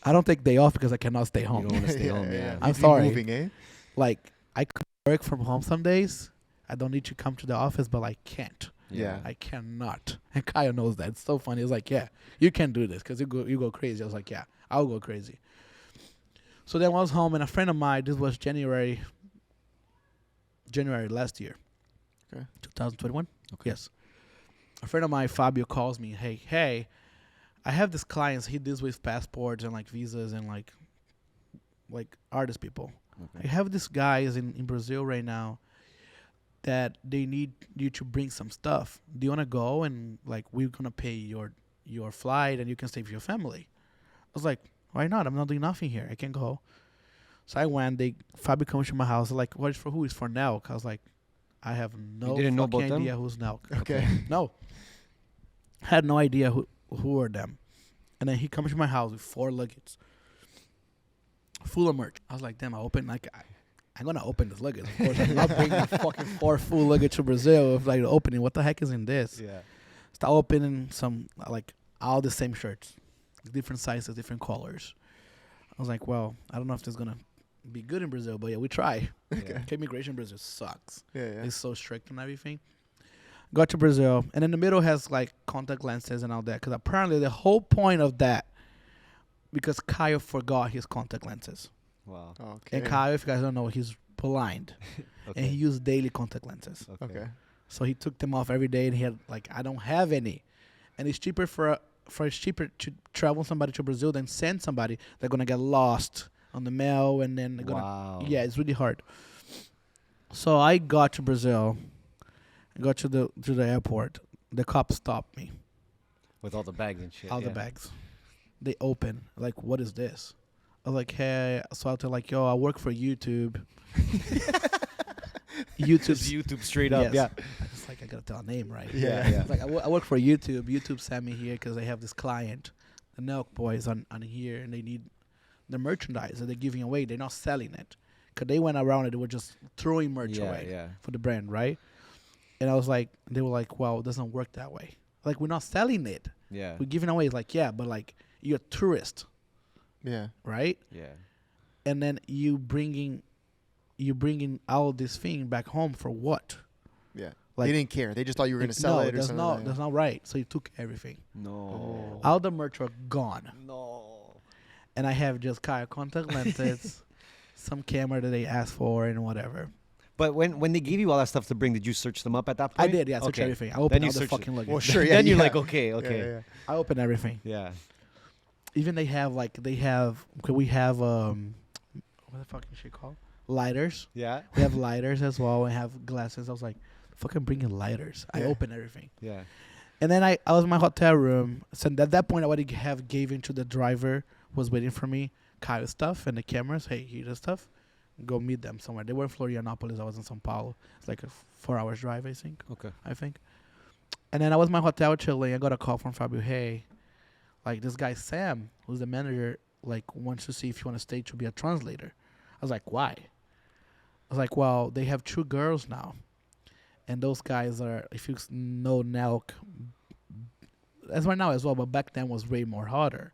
I don't take day off because I cannot stay You home. don't want to stay home. Yeah. I'm You'd be sorry. Moving, eh? Like, I could work from home some days. I don't need to come to the office, but I can't. Yeah. I cannot. And Kyle knows that. It's so funny. He's like, yeah, you can't do this because you go crazy. I was like, yeah, I'll go crazy. So then I was home, and a friend of mine, this was January last year. Okay. 2021? Okay. Yes. A friend of mine, Fabio, calls me, hey, I have this client. He deals with passports and like visas and like artist people. Okay. I have this guys in Brazil right now that they need you to bring some stuff. Do you want to go and like we're gonna pay your flight and you can stay with your family? I was like, why not? I'm not doing nothing here. I can go. So I went. Fabio comes to my house. Like, what is for who? Is for Nelk. I was like, I have no didn't know fucking about them? idea who's Nelk. Okay. No. Had no idea who are them. And then he comes to my house with 4 luggage. Full of merch. I was like, damn, I'm gonna open this luggage. Of course, I'm not bringing fucking 4 full luggage to Brazil with like the opening. What the heck is in this? Yeah. Start opening some like all the same shirts, different sizes, different colors. I was like, well, I don't know if this is gonna be good in Brazil, but yeah, we try. Okay. Immigration in Brazil sucks. Yeah. It's so strict and everything. Got to Brazil, and in the middle has like contact lenses and all that. Because apparently the whole point of that, because Kyle forgot his contact lenses. Wow. Okay. And Kyle, if you guys don't know, he's blind, and he used daily contact lenses. Okay. So he took them off every day, and he had like, I don't have any, and it's cheaper it's cheaper to travel somebody to Brazil than send somebody that's gonna get lost on the mail, and then they're gonna Wow. yeah, it's really hard. So I got to Brazil. I got to the airport. The cops stopped me. With all the bags and shit. All yeah. the bags. They open. Like, what is this? I was like, hey. So I was like, yo, I work for YouTube. Just YouTube straight up. Yes. Yeah. It's like, I gotta tell a name, right? Yeah. Yeah. It's like, I work for YouTube. YouTube sent me here because they have this client, the Nelk boys on here, and they need the merchandise that they're giving away. They're not selling it. Because they went around and they were just throwing merch away Yeah. for the brand, right? And I was like, they were like, well, it doesn't work that way. Like, we're not selling it. Yeah. We're giving away. It's like, yeah, but like, you're a tourist, Yeah. right? Yeah. and then you bringing all this thing back home for what? Yeah. Like, they didn't care. They just thought you were going to no, sell it or that's something. not like that's that. not right. So he took everything. No. All the merch were gone, No. and I have just Kyle contact lenses, some camera that they asked for, and whatever. But when they gave you all that stuff to bring, did you search them up at that I point? did, yeah, search Okay. everything. I Then opened you all the searched fucking it. luggage. Well, sure. Yeah. Then you're yeah. like, okay, okay. Yeah, yeah. I opened everything. Yeah. Even we have what the fuck is shit called? Lighters. Yeah. We have lighters as well. We have glasses. I was like, fucking bringing lighters. I Yeah. opened everything. Yeah. And then I was in my hotel room. So at that point, I already have gave into the driver was waiting for me. Kyle's stuff and the cameras. Hey, here's the stuff. Go meet them somewhere. They were in Florianopolis. I was in São Paulo. It's like a 4 hours drive, I think. Okay. And then I was in my hotel chilling. I got a call from Fabio. Hey, like this guy Sam, who's the manager, like wants to see if you want to stay to be a translator. I was like, why? I was like, well, they have 2 girls now. And those guys are, if you know Nelk, as right now as well, but back then was way more harder.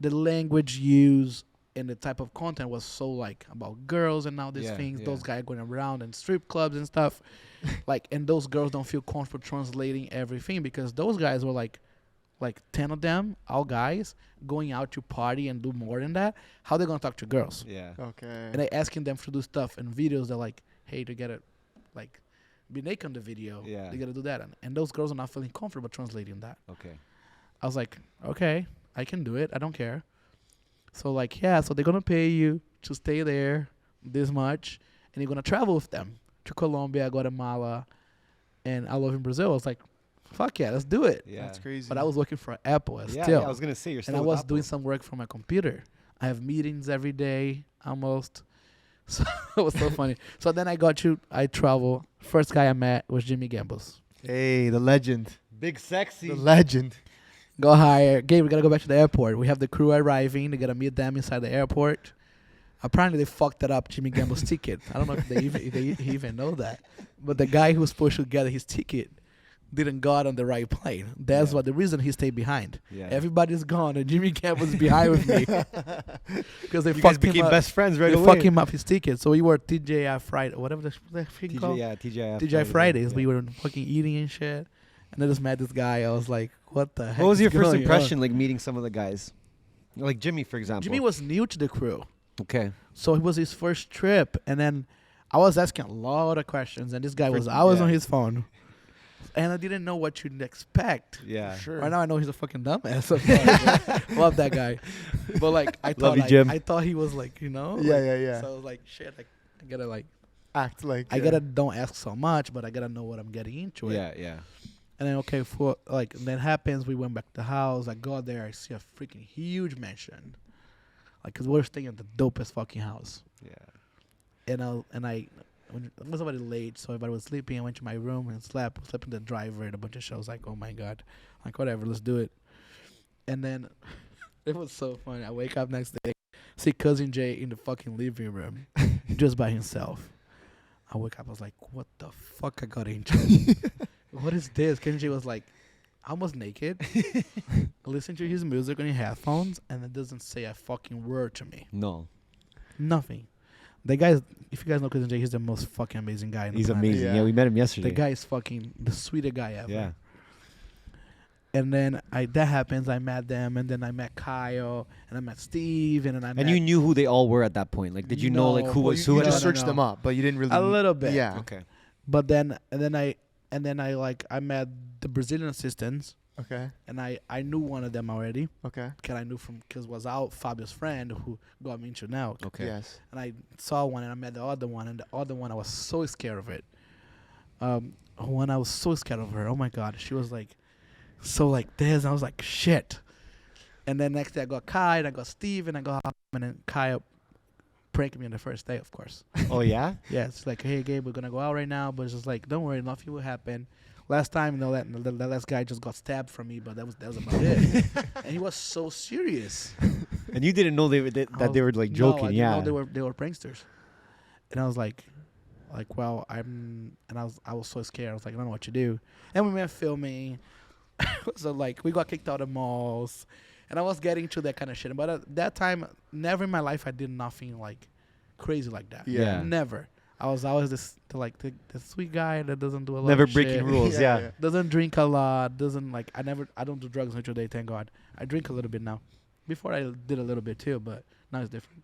The language used and the type of content was so like about girls and all these Yeah, things. yeah. Those guys going around in strip clubs and stuff. Like, and those girls don't feel comfortable translating everything because those guys were like 10 of them, all guys, going out to party and do more than that. How they going to talk to girls? Yeah. Okay. And I asking them to do stuff and videos. They're like, hey, to get it, like, be naked on the video. Yeah. They got to do that. And those girls are not feeling comfortable translating that. Okay. I was like, okay, I can do it. I don't care. So, like, yeah, so they're going to pay you to stay there this much. And you're going to travel with them to Colombia, Guatemala, and I love in Brazil. I was like, fuck yeah, let's do it. Yeah. That's crazy. But I was working for Apple Yeah, still. yeah, I was gonna say you're still. And I with was doing Apple. some work from my computer. I have meetings every day, almost. So it was so funny. So then I travel. First guy I met was Jimmy Gambles. Hey, the legend. Big sexy. The legend. Go hire. Gabe, we got to go back to the airport. We have the crew arriving. They got to meet them inside the airport. Apparently, they fucked it up, Jimmy Gamble's ticket. I don't know if they even know that. But the guy who was supposed to get his ticket didn't got on the right plane. That's what the reason he stayed behind. Yeah. Everybody's gone, and Jimmy Gamble's behind with me. Because they You guys fucked him became up. best friends right They away. fucked him up his ticket. So we were TGI Friday, whatever the thing called. TGI Fridays. Yeah. We were fucking eating and shit. And I just met this guy. I was like, what the heck? What was is your first going on? impression, like meeting some of the guys, like Jimmy, for example? Jimmy was new to the crew. okay. So it was his first trip. And then I was asking a lot of questions. And this guy was Yeah. on his phone. And I didn't know what you'd expect. Yeah. Sure. Right now I know he's a fucking dumbass. Of course, but love that guy. But like I Love thought you, like, Jim. I thought he was like, Yeah, like, yeah. So I was like, shit, I gotta like Act like. I gotta don't ask so much, but I gotta know what I'm getting into. Yeah. Yeah. And then okay, for like then happens, we went back to the house. I got there, I see a freaking huge mansion. Like, cause we're staying at the dopest fucking house. Yeah. And I it was already late, so everybody was sleeping. I went to my room and slept in the driver and a bunch of shows. Like, oh my god, like whatever, let's do it. And then it was so funny. I wake up next day, see cousin Jay in the fucking living room, just by himself. I wake up, I was like, what the fuck I got into? What is this? Cousin Jay was like, almost naked, listen to his music on your headphones, and it doesn't say a fucking word to me. No. Nothing. The guy, if you guys know Cousin Jay, he's the most fucking amazing guy. He's the planet. amazing. Yeah. Yeah. We met him yesterday. The guy is fucking the sweetest guy ever. Yeah. And then that happens. I met them, and then I met Kyle, and I met Steve, and then I met And you knew who they all were at that point. Like, did you know like No, who well, was You who? No, just no, searched no. them up, but you didn't really. a little bit. Yeah. Okay. But then I like I met the Brazilian assistants, Okay. and I knew one of them already. Okay. Cause I knew because was out Fabio's friend who got me into Nelk. Okay. Yes. And I saw one, and I met the other one, and the other one I was so scared of it. When I was so scared of her, oh my god, she was like, so like this, and I was like, shit. And then next day I got Kai, and I got Steve, and I got and then Kai pranked me on the first day, of course. Oh yeah. Yeah, it's like, hey Gabe, we're gonna go out right now, but it's just like, don't worry, nothing will happen. Last time, you know, that last guy just got stabbed from me, but that was about it. And he was so serious. And you didn't know they were that they were like joking. No, I didn't Yeah. know they were pranksters. And I was like, well, I was so scared. I was like, I don't know what to do. And we went filming. So like we got kicked out of malls, And I was getting to that kind of shit. But at that time, never in my life I did nothing like crazy like that. Yeah. Never. I was always the sweet guy that doesn't do a lot Never of breaking shit. rules. Yeah. Doesn't drink a lot. I don't do drugs until day, thank God. I drink a little bit now. Before I did a little bit too, but now it's different.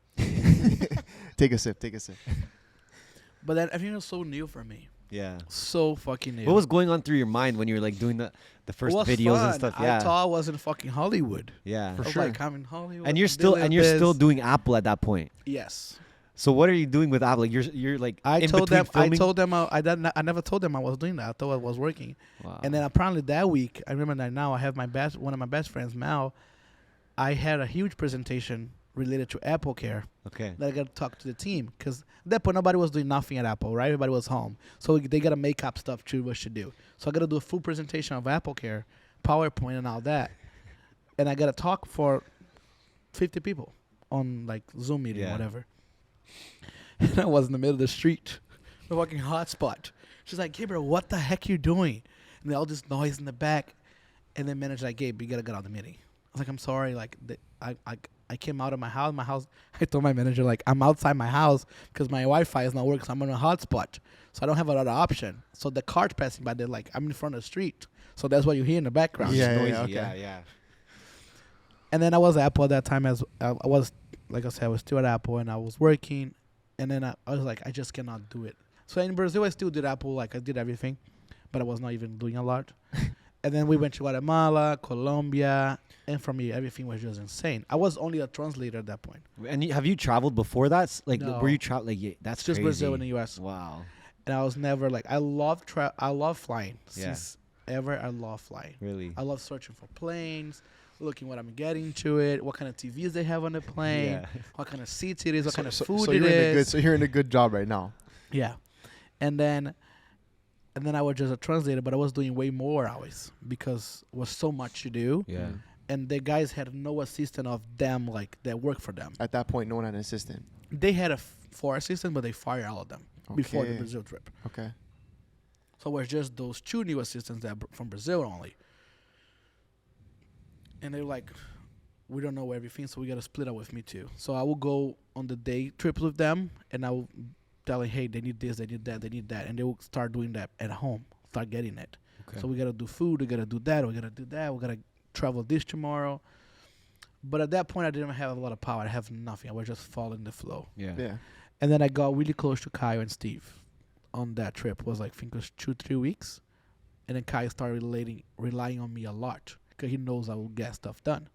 Take a sip. But then everything was so new for me. Yeah. So fucking new. What was going on through your mind when you were like doing the first It was videos fun. and stuff? Yeah. I thought I was in fucking Hollywood. Yeah. I was sure. like, I'm in Hollywood. And you're doing still this. doing Apple at that point. Yes. So what are you doing with Apple? Like you're like I in told between them. filming? I never told them I was doing that. I thought I was working. Wow. And then apparently that week, I remember that now. I have one of my best friends, Mal. I had a huge presentation related to Apple Care Okay. that I got to talk to the team because at that point nobody was doing nothing at Apple, right? Everybody was home, so they got to make up stuff to what should do. So I got to do a full presentation of Apple Care, PowerPoint, and all that, and I got to talk for 50 people on like Zoom meeting, Yeah. whatever. And I was in the middle of the street, a fucking hotspot. She's like, "Gabriel, what the heck you doing?" And all this noise in the back, and then manager like, "Gabe, you gotta get out of the meeting." I was like, "I'm sorry, like I came out of my house. I told my manager like I'm outside my house because my Wi-Fi is not working. So I'm on a hotspot, so I don't have another option. So the car's passing by, they're like I'm in front of the street, so that's what you hear in the background. Yeah, Noisy. okay. Yeah. And then I was at Apple at that time as I was, like I said, I was still at Apple and I was working. And then I was like, I just cannot do it. So in Brazil, I still did Apple, like I did everything, but I was not even doing a lot. And then we went to Guatemala, Colombia, and for me, everything was just insane. I was only a translator at that point. And have you traveled before that? Like, No. were you travel? Like, that's Just crazy. Brazil and the U.S. Wow. And I was never like, I love flying. Yeah. Since ever, I love flying. Really? I love searching for planes, looking what I'm getting to it, what kind of TVs they have on the plane, Yeah. what kind of seats it is, what kind of food so it is. you're in a good job right now. Yeah. And then I was just a translator, but I was doing way more hours because it was so much to do. Yeah. And the guys had no assistant of them, like, that worked for them. At that point, no one had an assistant. They had 4 assistants, but they fired all of them before the Okay. Brazil trip. Okay. So it was just those 2 new assistants that from Brazil only. And they were like, we don't know everything, so we got to split up with me too. So I will go on the day trips with them, and I will tell them, hey, they need this, they need that, they need that. And they will start doing that at home, start getting it. Okay. So we got to do food, we got to do that, we got to do that, we got to travel this tomorrow. But at that point, I didn't have a lot of power. I have nothing. I was just following the flow. Yeah. Yeah. And then I got really close to Kyle and Steve on that trip. It was like, I think it was 2-3 weeks. And then Kyle started relying on me a lot because he knows I will get stuff done.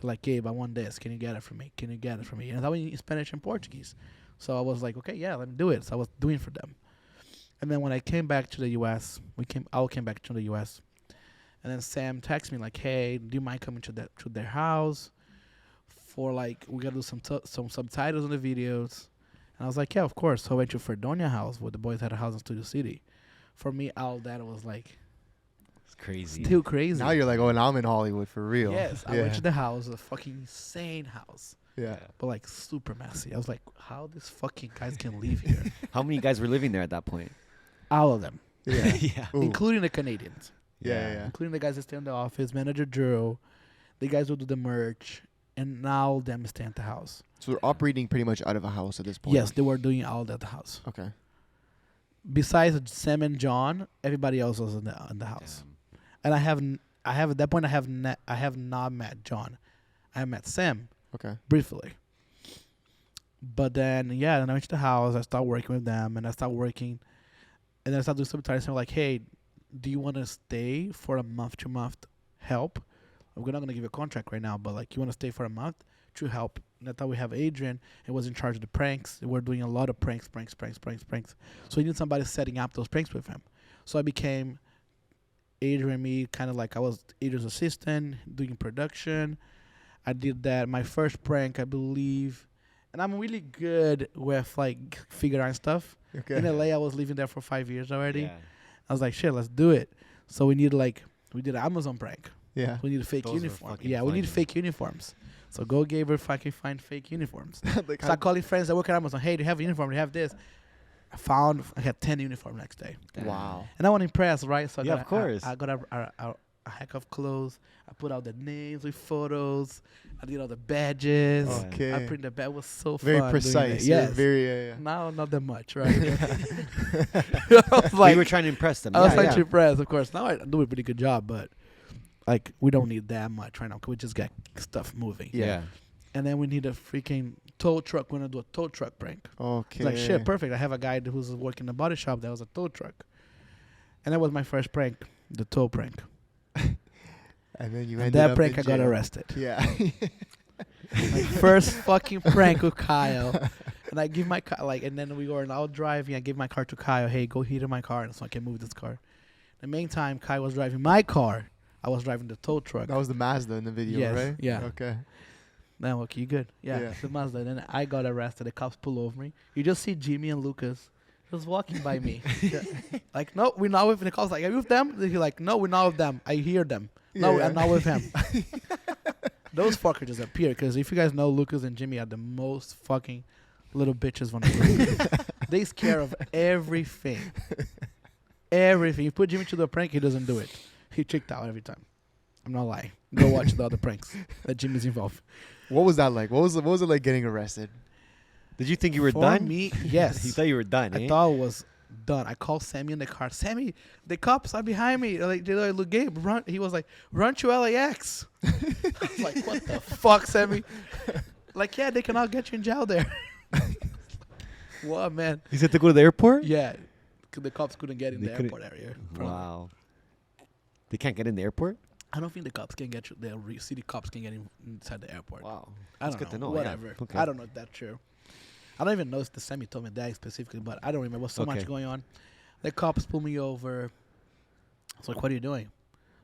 Like, Gabe, I want this. Can you get it for me? Can you get it for me? And I was in Spanish and Portuguese. So I was like, okay, yeah, let me do it. So I was doing for them. And then when I came back to the U.S., I came back to the U.S., and then Sam texted me like, hey, do you mind coming to their house for like, we got to do some subtitles on the videos. And I was like, yeah, of course. So I went to Fredonia house where the boys had a house in Studio City. For me, all that was like, It's crazy. still crazy. Now you're like, oh, now I'm in Hollywood for real. Yes, I Yeah. went to the house, a fucking insane house, Yeah. but like super messy. I was like, how these fucking guys can live here? How many guys were living there at that point? All of them, Yeah. Yeah. Ooh. including the Canadians, Yeah. including the guys that stay in the office, manager Drew, the guys who do the merch, and now all them stay at the house. So they're operating pretty much out of a house at this point. Yes, they were doing all that at the house. Okay. Besides Sam and John, everybody else was in the house. And I have at that point I have not met John. I have met Sam Okay. briefly. But then then I went to the house. I started working with them, and I started working, and then I started doing subtitles. And I'm like, hey, do you want to stay for a month to month help? We're not gonna give you a contract right now, but like, you want to stay for a month to help? And I thought we have Adrian, who was in charge of the pranks. We're doing a lot of pranks. So we need somebody setting up those pranks with him. So I became Adrian and me, kind of like I was Adrian's assistant, doing production. I did that. My first prank, I believe, and I'm really good with like figuring out stuff. Okay. In LA, I was living there for 5 years already. Yeah. I was like, shit, let's do it. So we did an Amazon prank. Yeah. We need a fake Those were uniform. fucking Yeah, we need funny. fake uniforms. So go Gabe, fucking find fake uniforms. Like Start calling friends that work at Amazon. Hey, do you have a uniform? Do you have this? I had 10 uniform next day. wow. And I want to impress, right? So Yeah, of course. I got a heck of clothes. I put out the names with photos. I did all the badges. Okay. I printed the badge. It was so Very fun. doing precise. that. Yes. Very, yeah. Now, not that much, right? I was Like, you were trying to impress them. I was Yeah, trying yeah. to impress, of course. Now I do a pretty good job, but like we don't need that much right now. 'Cause we just got stuff moving. Yeah. And then we need a freaking tow truck. We're gonna do a tow truck prank. Okay. It's like shit, perfect. I have a guy who's working in a body shop that was a tow truck, and that was my first prank, the tow prank. And then you And ended that up prank, in I got jail. arrested. Yeah. My first fucking prank with Kyle, and I give my car and then we were out driving. I give my car to Kyle. Hey, go heat in my car, so I can move this car. The main time Kyle was driving my car, I was driving the tow truck. That was the Mazda in the video, Yes, right? yeah. Okay. Now, okay, you good? Yeah, Yeah. the Mazda. And then I got arrested. The cops pull over me. You just see Jimmy and Lucas just walking by me. Like, no, we're not with the cops. Like, are you with them? He's like, no, we're not with them. I hear them. No, Yeah. I'm not with him. Those fuckers just appear because if you guys know, Lucas and Jimmy are the most fucking little bitches on the group. They scare of everything. Everything. You put Jimmy to the prank, he doesn't do it. He checked out every time. I'm not lying. Go watch the other pranks that Jimmy's involved. What was that like? What was it like getting arrested? Did you think you were For done? me, yes. You thought you were done, I eh? thought it was done. I called Sammy in the car. Sammy, the cops are behind me. They're like, look, Gabe, run. He was like, run to LAX. I was like, what the fuck, Sammy? Like, yeah, they cannot get you in jail there. What, man? You said to go to the airport? Yeah, 'cause the cops couldn't get in They the couldn't- airport area. Wow. They can't get in the airport? I don't think the cops can get you. The city cops can get inside the airport. Wow. I That's don't good know. to know. yeah. Whatever. Okay. I don't know if that's true. I don't even know if the Sammy told me that specifically, but I don't remember. So much Okay. going on. The cops pulled me over. I was like, what are you doing?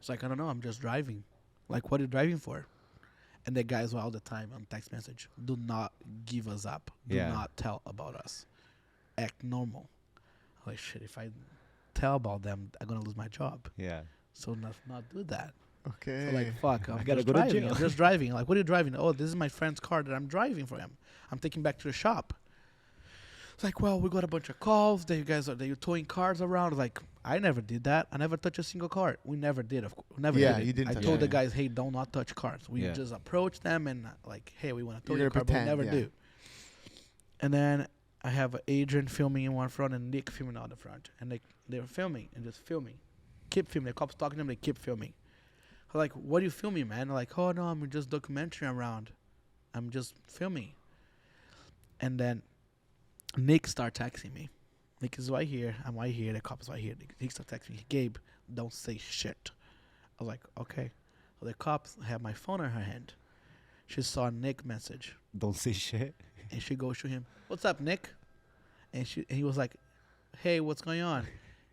It's like, I don't know. I'm just driving. Like, what are you driving for? And the guys were all the time on text message. Do not give us up. Do Yeah. not tell about us. Act normal. I'm like, shit, if I tell about them, I'm going to lose my job. Yeah. So not do that. Okay. So like, fuck, I'm gotta just go to driving. jail. I'm just driving. Like, what are you driving? Oh, this is my friend's car that I'm driving for him. I'm taking back to the shop. It's like, well, we got a bunch of calls. That you guys you're towing cars around. Like, I never did that. I never touched a single car. We never did, of course. Never Yeah, did it. you didn't I touch told it. the Yeah. guys, hey, do not touch cars. We Yeah. just approach them and like, hey, we want to tow You're your car, gonna but we pretend, never yeah. do. And then I have Adrian filming in one front and Nick filming out the front. And they were filming and just filming. Keep filming. The cops talking to them, they keep filming. I'm like, what are you filming, man? They're like, oh, no, I'm just documentary around. I'm just filming. And then Nick started texting me. Nick is right here. I'm right here. The cop is right here. Nick started texting me. Gabe, don't say shit. I was like, okay. So the cops had my phone in her hand. She saw a Nick message. Don't say shit. And she goes to him, what's up, Nick? And he was like, hey, what's going on?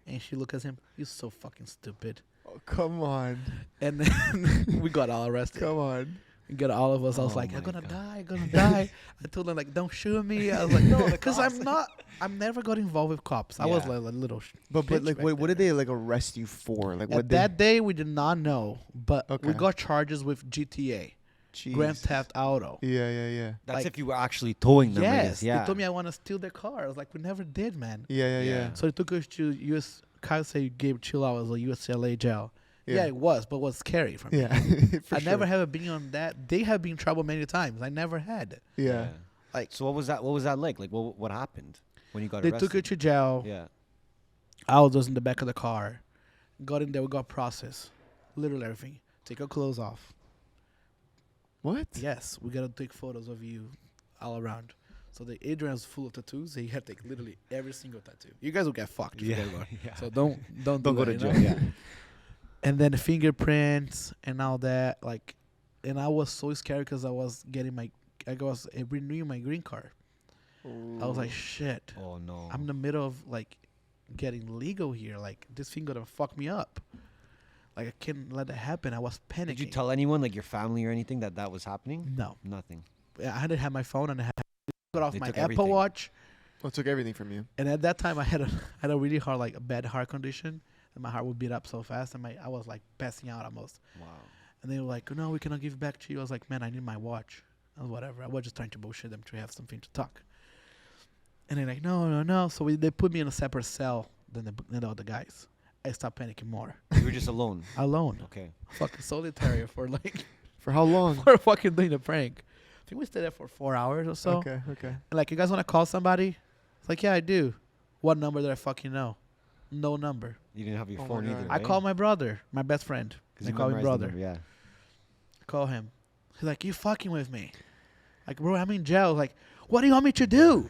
And she looked at him, you're so fucking stupid. Oh, come on. And then we got all arrested. Come on. We got all of us. I was Oh like, my I'm gonna God. die, gonna die. I told them like, don't shoot me. I was like, no, because I'm never got involved with cops. I was Yeah. like a little. But bitch like, back what did then. they like arrest you for? Like, what At that day, we did not know, but we Okay. got charges with GTA, Grand Jeez. Theft Auto. Yeah, yeah, yeah. That's Like- if you were actually towing them. I Yes, guess. Yeah. they told me I want to steal their car. I was like, we never did, man. Yeah, yeah, Yeah. yeah. So they took us to US. Kyle said you gave chill out as a USLA jail. Yeah. Yeah. It was, but it was scary for me. Yeah. For I sure. never have been on that. They have been in trouble many times. I never had. Yeah. Like So what was that? What was that like? Like what happened when you got they arrested? took it to jail. Yeah. I was just in the back of the car. Got in there. We got processed. Literally everything. Take your clothes off. What? Yes, we gotta take photos of you all around. So the Adrian's full of tattoos. So he had to take literally every single tattoo. You guys will get fucked. If Yeah. you guys go. Yeah. So don't Don't do go that, to you jail. know? Yeah. And then the fingerprints and all that. Like, and I was so scared because I was renewing my green card. I was like, shit. Oh no. I'm in the middle of like getting legal here. Like this thing gonna fuck me up. Like I can't let that happen. I was panicking. Did you tell anyone, like your family or anything, that was happening? No. Nothing. I had to have my phone and I had to cut off They my took Apple everything. Watch. Well, it took everything from you. And at that time I had a really hard, like a bad heart condition. And my heart would beat up so fast and I was like passing out almost. Wow. And they were like, no, we cannot give it back to you. I was like, man, I need my watch. I was whatever. I was just trying to bullshit them to have something to talk. And they're like, no. So they put me in a separate cell than the other guys. I stopped panicking more. You were just alone. Alone. Okay. Fucking solitary for like For how long? for fucking doing the prank. I think we stayed there for 4 hours or so. Okay. And like, you guys want to call somebody? It's like, yeah, I do. What number did I fucking know? No number. You didn't have your Oh my phone God. either. I Right? called my brother, my best friend. Because I you call him memorized the brother. number, yeah. Call him. He's like, you fucking with me. Like, bro, I'm in jail. Like, what do you want me to do?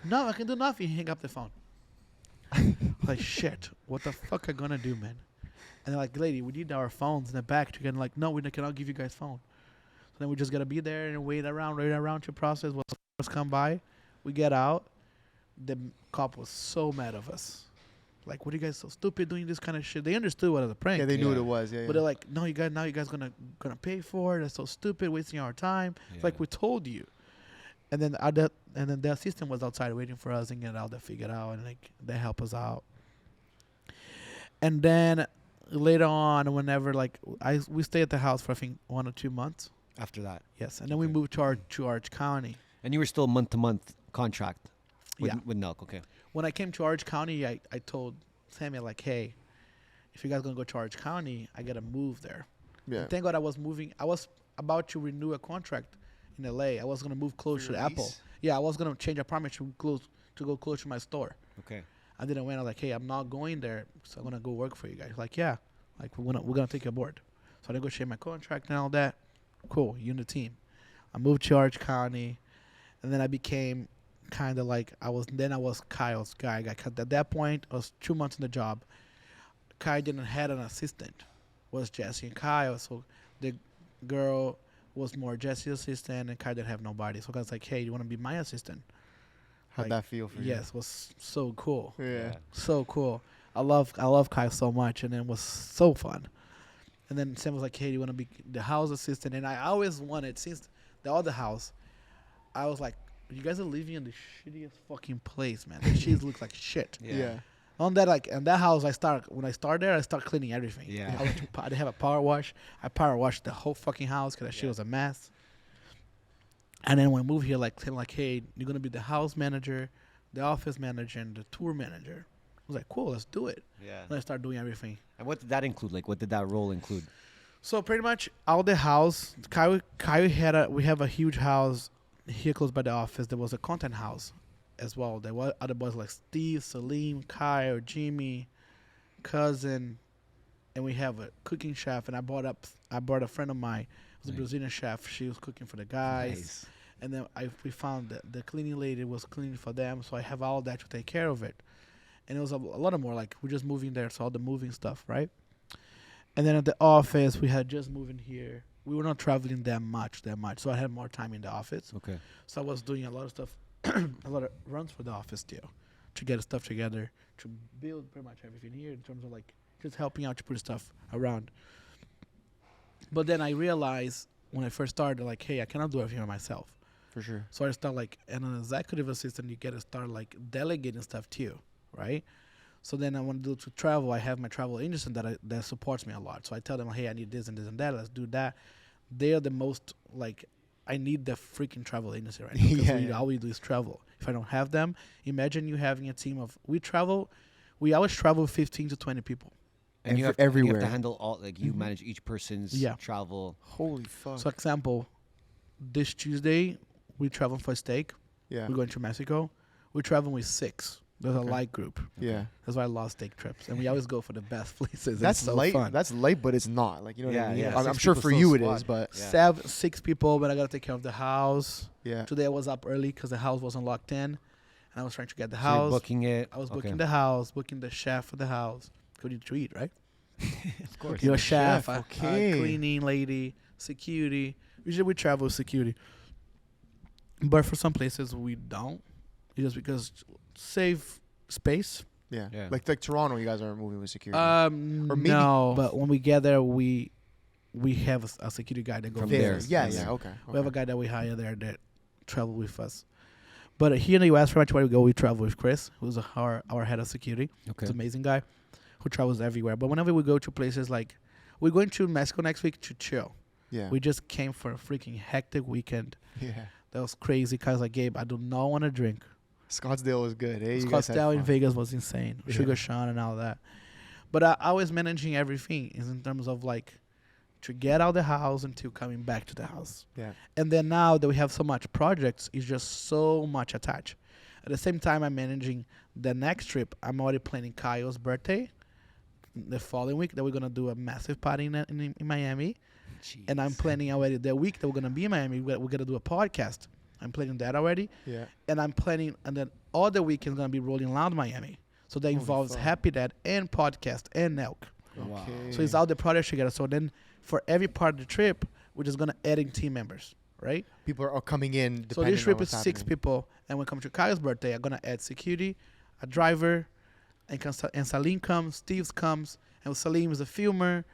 No, I can do nothing. Hang up the phone. Like, shit. What the fuck I gonna do, man? And they're like, lady, we need our phones in the back. To get like, no, we cannot give you guys phone. So then we just gotta be there and wait around to process what first come by. We get out. The cop was so mad of us. Like, what are you guys so stupid doing this kind of shit? They understood what was a prank. Yeah, they knew what Yeah. it was. Yeah. But they're like, no, you guys gonna pay for it. That's so stupid, wasting our time. It's like, Yeah. we told you. And then the assistant was outside waiting for us and get out. They figured out and like they help us out. And then later on, whenever like we stayed at the house for I think 1 or 2 months. After that. Yes, and then we Okay. moved to Orange County. And you were still month-to-month contract with, Yeah. with Nelk, okay. When I came to Orange County, I told Samuel like, hey, if you guys gonna go to Orange County, I gotta move there. Yeah. Thank God I was moving. I was about to renew a contract in LA. I was gonna move closer to your Apple. lease? Yeah, I was gonna change apartment to go close to my store. Okay. I didn't went. I was like, hey, I'm not going there, so I'm gonna go work for you guys. Like, yeah, like we're gonna take you aboard. So I negotiated my contract and all that. Cool, you in the team. I moved to Orange County, and then I became kind of like I was Kyle's guy. At that point, I was 2 months in the job. Kyle didn't have an assistant. Was Jesse and Kyle. So the girl was more Jesse's assistant, and Kyle didn't have nobody. So I was like, hey, you want to be my assistant? How'd Like, that feel for you? Yes, was so cool. Yeah. So cool. I love Kyle so much, and it was so fun. And then Sam was like, hey, do you want to be the house assistant? And I always wanted, since the other house, I was like, you guys are living in the shittiest fucking place, man. The shit looks like shit. Yeah. On that, like, in that house, when I start there, I start cleaning everything. Yeah. I didn't have a power wash. I power washed the whole fucking house because that shit was a mess. And then when I moved here, like, Sam like, hey, you're gonna be the house manager, the office manager, and the tour manager. I was like, cool, let's do it. Yeah. And I start doing everything. And what did that include? Like, what did that role include? So pretty much all the house, we have a huge house here close by the office. There was a content house as well. There were other boys like Steve, Salim, Kyle, Jimmy, Cousin, and we have a cooking chef. And I brought a friend of mine, who's a Nice. Brazilian chef. She was cooking for the guys. Nice. And then we found that the cleaning lady was cleaning for them. So I have all that to take care of it. And it was a lot of more like we're just moving there. So all the moving stuff, right? And then at the office, we had just moved in here. We were not traveling that much. So I had more time in the office. Okay. So I was doing a lot of stuff, a lot of runs for the office still, to get stuff together, to build pretty much everything here in terms of like just helping out to put stuff around. But then I realized when I first started, like, hey, I cannot do everything by myself. For sure. So I start like, and an executive assistant, you get to start like delegating stuff too, right? So then I want to do to travel. I have my travel agency that supports me a lot. So I tell them, hey, I need this and this and that. Let's do that. They are the most like, I need the freaking travel agency right now. Because all we do is travel. If I don't have them, imagine you having a team of, we always travel 15 to 20 people. And you have Everywhere. to handle all, like, you manage each person's Yeah. travel. Holy fuck. So example, this Tuesday, we travel for steak. Yeah. We're going to Mexico. We're traveling with 6. There's a Okay. light group. Yeah. That's why I love steak trips. And we always go for the best places. That's it's so light. fun. That's light, but it's not. Like, you know what Yeah, I mean? yeah. I'm 6 sure people for still you it squad. is, but Yeah. 6 people, but I got to take care of the house. yeah. Today I was up early because the house wasn't locked in. And I was trying to get the So you're house. booking it. I was Okay. booking the house, booking the chef for the house. Go to eat, right? Of course. You're a chef, chef, okay. a cleaning lady, security. Usually we travel with security. But for some places we don't. Just because save space. Yeah. Yeah. Like Toronto, you guys are moving with security. Or maybe- no. But when we get there, we have a security guy that goes From there. there. Yeah. Yeah. Yeah. Okay. We have a guy that we hire there that travel with us. But here in the U.S., pretty much where we go, we travel with Chris, who's our head of security. Okay. He's an amazing guy who travels everywhere. But whenever we go to places like, we're going to Mexico next week to chill. Yeah. We just came for a freaking hectic weekend. Yeah. That was crazy. Cause like, Gabe, I do not want to drink. Scottsdale was good. Hey, you guys had Scottsdale in fun. Vegas was insane. Yeah. Sugar Sean and all that. But I was managing everything in terms of like to get out the house until coming back to the house. Yeah. And then now that we have so much projects, it's just so much attached. At the same time, I'm managing the next trip. I'm already planning Kyle's birthday the following week that we're going to do a massive party in Miami. Jeez. And I'm planning already the week that we're going to be in Miami. We're going to do a podcast. I'm planning that already. Yeah. And I'm planning, and then all the weekends going to be rolling around Miami. So that involves fuck. Happy Dad and podcast and Nelk. Wow. Okay. So it's all the projects together. So then for every part of the trip, we're just going to adding team members, right? People are coming in. So this trip is 6 people. And when it comes to Kyle's birthday, I'm going to add security, a driver, and Salim comes, Steve's comes, and Salim is a filmer,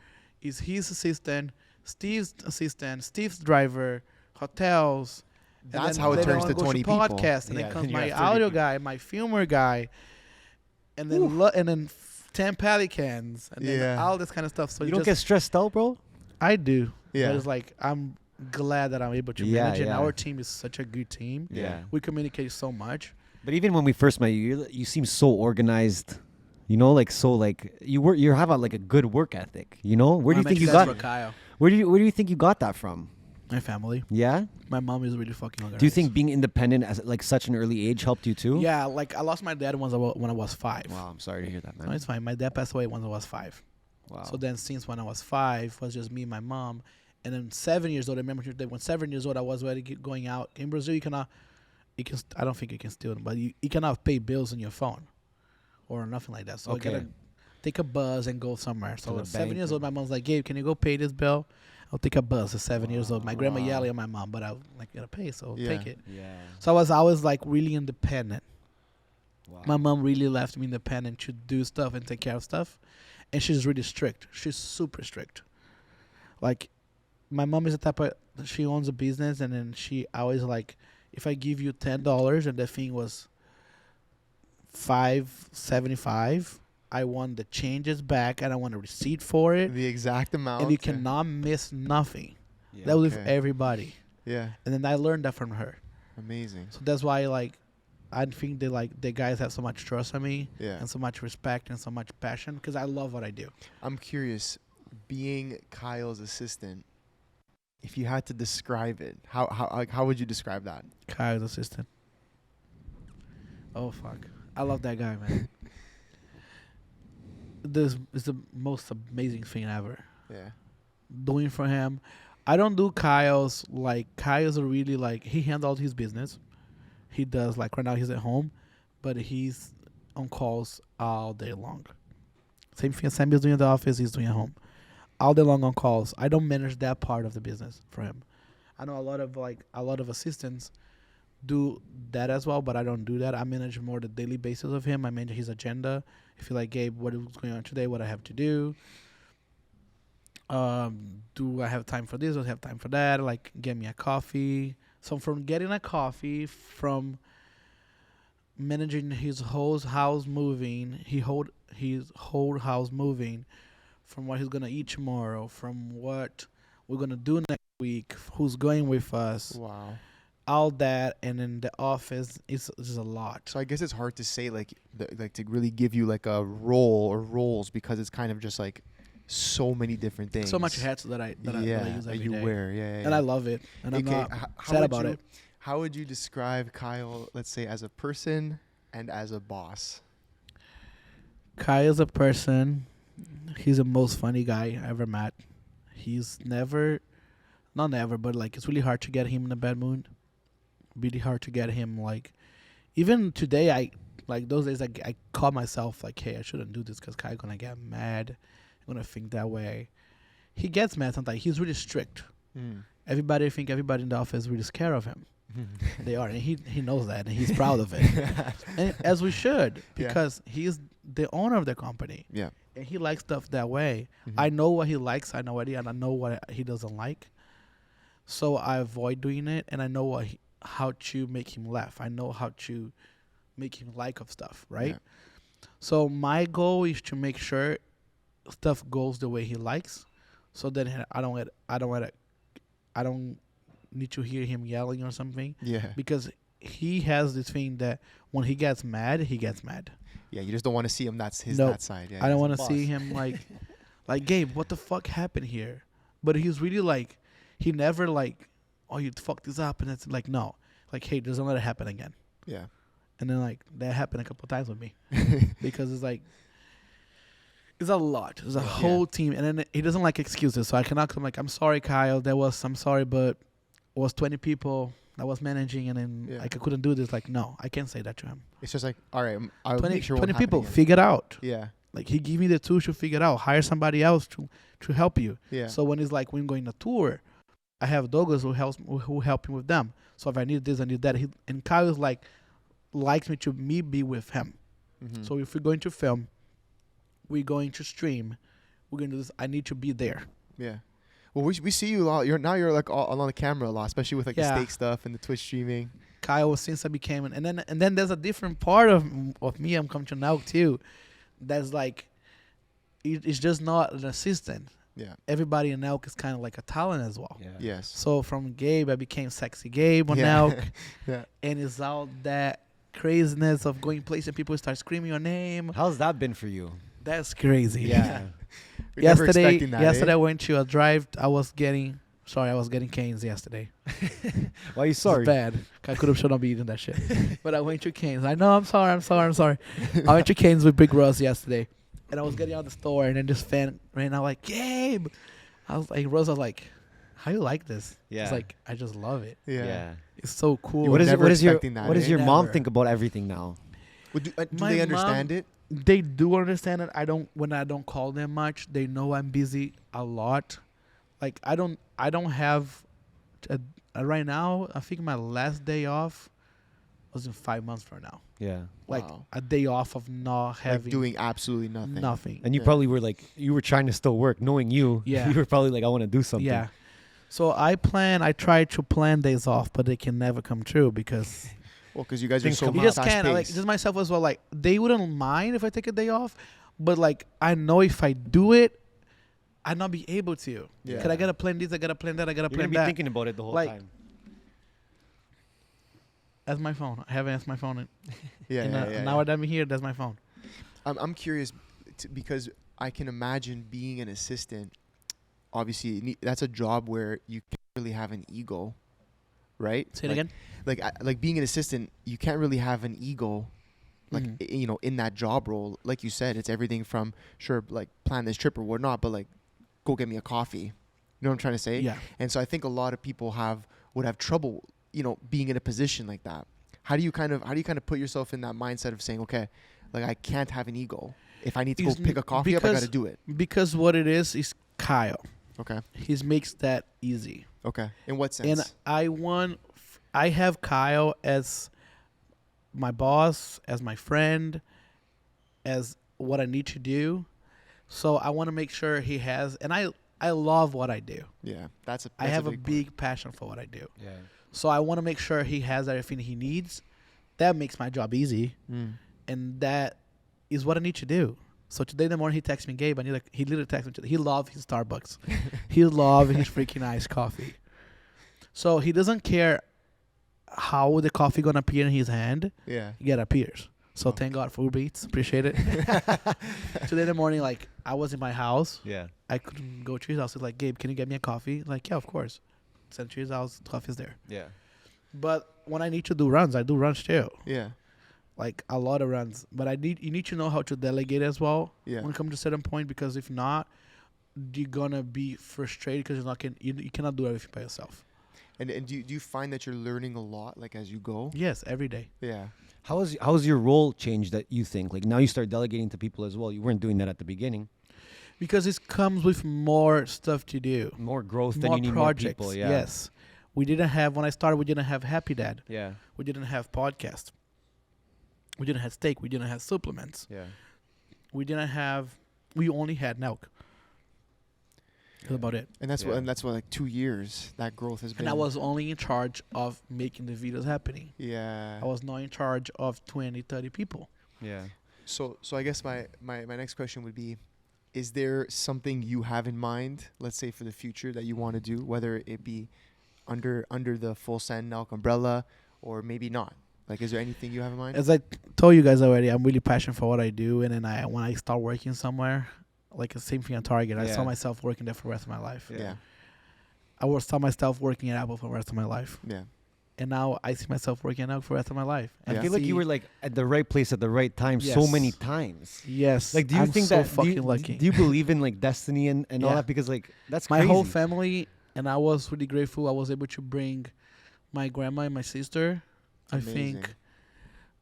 is his assistant, Steve's driver, hotels. And That's then how it later turns on to goes 20 people. podcast, and Yeah, then comes then you my have 30 audio people. guy, my filmer guy, and then 10 Pelicans, and then Yeah. all this kind of stuff. So You it don't just, get stressed out, bro? I do. Yeah. But it's like I'm glad that I'm able to Yeah, manage, and yeah. our team is such a good team. Yeah. We communicate so much. But even when we first met you, you seem so organized. You know, like so, like you have like a good work ethic. You know, where do you think you got? Kyle? Where do you think you got that from? My family. Yeah. My mom is really fucking organized. Do you think being independent at like such an early age helped you too? Yeah, like I lost my dad when I was 5. Wow, I'm sorry to hear that, man. No, it's fine. My dad passed away when I was 5. Wow. So then, since when I was 5, was just me and my mom. And then 7 years old, I remember that when 7 years old, I was already going out. In Brazil, I don't think you can steal them, but you cannot pay bills on your phone or nothing like that. So Okay. I gotta take a bus and go somewhere. So the at 7 bank years or- old, my mom's like, Gabe, can you go pay this bill? I'll take a bus at 7 years old. My grandma yelling at my mom, but I like gotta pay, so Yeah. take it. Yeah. So I was always like really independent. Wow. My mom really left me independent to do stuff and take care of stuff. And she's really strict. She's super strict. Like, my mom is the type of, she owns a business, and then she always like, if I give you $10 and the thing was $5.75, I want the changes back and I want a receipt for it. The exact amount. And you cannot miss nothing. Yeah. That was with Okay. everybody. Yeah. And then I learned that from her. Amazing. So that's why, like, I think the guys have so much trust on me Yeah. and so much respect and so much passion because I love what I do. I'm curious, being Kyle's assistant, if you had to describe it, how would you describe that? Kyle's assistant. Oh, fuck. I love that guy, man. This is the most amazing thing ever. Yeah. Doing for him. I don't do Kyle's, like, Kyle's are really, like, he handles his business. He does, like, right now he's at home, but he's on calls all day long. Same thing Sam is doing at the office, he's doing at home. All day long on calls. I don't manage that part of the business for him. I know a lot of assistants do that as well, but I don't do that. I manage more the daily basis of him. I manage his agenda. I feel like, Gabe, what is going on today? What I have to do? Do I have time for this? Do I have time for that? Like, get me a coffee. So from getting a coffee, from managing his whole house moving, his whole house moving, from what he's gonna eat tomorrow, from what we're gonna do next week, who's going with us, Wow. all that, and in the office, it's just a lot. So I guess it's hard to say like to really give you like a role or roles because it's kind of just like so many different things. So much hats that I use every you day. wear. Yeah. And I love it, and I'm Okay, not how sad would about you- it. How would you describe Kyle, let's say, as a person and as a boss? Kai is a person. He's the most funny guy I ever met. He's not never, but like it's really hard to get him in a bad mood. Really hard to get him like, even today those days I call myself like, hey, I shouldn't do this because Kai gonna get mad, gonna think that way. He gets mad sometimes. He's really strict. Everybody in the office is really scared of him. They are, and he knows that, and he's proud of it, and as we should, Yeah. because he's the owner of the company. Yeah. And he likes stuff that way. Mhm. I know what he likes. I know what and I know what he doesn't like. So I avoid doing it, and I know how to make him laugh. I know how to make him like of stuff, right? Yeah. So my goal is to make sure stuff goes the way he likes. So then I don't need to hear him yelling or something, Yeah. because he has this thing that when he gets mad, he gets mad. Yeah, you just don't want to see him. That's his Nope. that side. Yeah, I don't he's want a to see boss. him like Gabe, what the fuck happened here? But he's really like, he never like, oh, you fucked this up, and it's like, no, like, hey, doesn't let it happen again. Yeah. And then like that happened a couple of times with me because it's like, it's a lot. It's a whole team, and then he doesn't like excuses. So I cannot come like, I'm sorry, Kyle. I'm sorry, but it was 20 people that was managing, and then like I couldn't do this. Like, no, I can't say that to him. It's just like, all right, I'll 20, make sure 20 won't people, happen again. figure it out. Yeah. Like, he give me the tools to figure it out. Hire somebody else to help you. Yeah. So when it's like, when going on a tour, I have Douglas who help me with them. So if I need this, I need that. And Kyle is like, likes me to be with him. Mm-hmm. So if we're going to film, we're going to stream, we're going to do this, I need to be there. Yeah. Well, we see you a lot. You're like all on the camera a lot, especially with like the steak stuff and the Twitch streaming. Kyle, since I became and then there's a different part of me I'm coming to now too. That's like, it's just not an assistant. Yeah. Everybody in Nelk is kind of like a talent as well. Yeah. Yes. So from Gabe, I became Sexy Gabe on Yeah. Nelk. Yeah. And it's all that craziness of going places and people start screaming your name. How's that been for you? That's crazy. Yeah. We're never Yesterday expecting that, I went to a drive. I was getting canes yesterday. Why are you sorry? It's bad. I should not be eating that shit. But I went to Canes. I know, I'm sorry. I went to Canes with Big Russ yesterday. And I was getting out of the store, and then this fan ran out like, Gabe. I was like, Rose was like, how you like this? Yeah. It's like, I just love it. Yeah. It's so cool. What never does your expecting that, what does eh? your mom Never. think about everything now? Well, do My they understand mom- it? They do understand it. When I don't call them much, they know I'm busy a lot. Like, I don't have right now, I think my last day off was in 5 months from now. Yeah. Like, Wow. a day off of not having Like doing absolutely nothing. nothing. And you Yeah. probably were like, you were trying to still work, knowing you. Yeah. You were probably like, I want to do something. Yeah. So I try to plan days off, but they can never come true because Well, because you guys are Things so come you out. just can't. Like, fast-paced. just myself as well. Like, they wouldn't mind if I take a day off, but like, I know if I do it, I'd not be able to. Yeah. Cause I gotta plan this, I gotta plan that, I gotta You're plan gonna be that. thinking about it the whole Like, time. That's my phone. I haven't answered my phone. Now that I'm here, that's my phone. I'm curious because I can imagine being an assistant. Obviously, that's a job where you can't really have an ego, right? Say it again. Like being an assistant, you can't really have an ego, like Mhm. in that job role. Like you said, it's everything from like plan this trip or whatnot, but like go get me a coffee. You know what I'm trying to say? Yeah. And so I think a lot of people would have trouble, being in a position like that. How do you kind of put yourself in that mindset of saying, okay, like I can't have an ego. If I need to go Is pick a coffee up, I got to because- do it. Because what it is Kyle. Okay. He makes that easy. Okay. In what sense? And I have Kyle as my boss, as my friend, as what I need to do. So I want to make sure he has, and I love what I do. yeah, that's I have a part. big passion for what I do. Yeah. So I want to make sure he has everything he needs. That makes my job easy. Mm. And that is what I need to do. So today in the morning he texted me, Gabe, he literally texted me. He loves his Starbucks. He loves his freaking iced coffee. So he doesn't care how the coffee gonna appear in his hand. Yeah. It appears. So thank God for Uber Eats. Appreciate it. Today in the morning, like, I was in my house. Yeah. I couldn't go to his house. He's like, Gabe, can you get me a coffee? Like, yeah, of course. Send to his house. Coffee's there. Yeah. But when I need to do runs, I do runs too. Yeah. Like, a lot of runs. But you need to know how to delegate as well. Yeah. When it comes to a certain point, because if not, you're gonna be frustrated because you cannot do everything by yourself. And do you find that you're learning a lot, like as you go? Yes, every day. Yeah. How's your role changed that you think? Like now you start delegating to people as well. You weren't doing that at the beginning. Because it comes with more stuff to do. More growth than More you need projects. more people. Yeah. Yes. When I started, we didn't have Happy Dad. Yeah. We didn't have podcast. We didn't have steak. We didn't have supplements. Yeah. We only had Nelk. That's about it. And that's Yeah. what like 2 years that growth has been. And I was only in charge of making the videos happening. Yeah. I was not in charge of 20, 30 people. Yeah. So I guess my next question would be, is there something you have in mind, let's say for the future, that you want to do, whether it be under the Full Send Nelk umbrella, or maybe not? Like, is there anything you have in mind? As I told you guys already, I'm really passionate for what I do, and then when I start working somewhere, like the same thing on Target, I saw myself working there for the rest of my life. Yeah. I saw myself working at Apple for the rest of my life. Yeah. And now I see myself working out for the rest of my life. I feel like you were like at the right place at the right time so Yes. many times. Yes. Like, do you I'm think so that fucking lucky? Do you believe in like destiny and all Yeah. that? Because like that's My crazy. whole family, and I was really grateful. I was able to bring my grandma and my sister. I think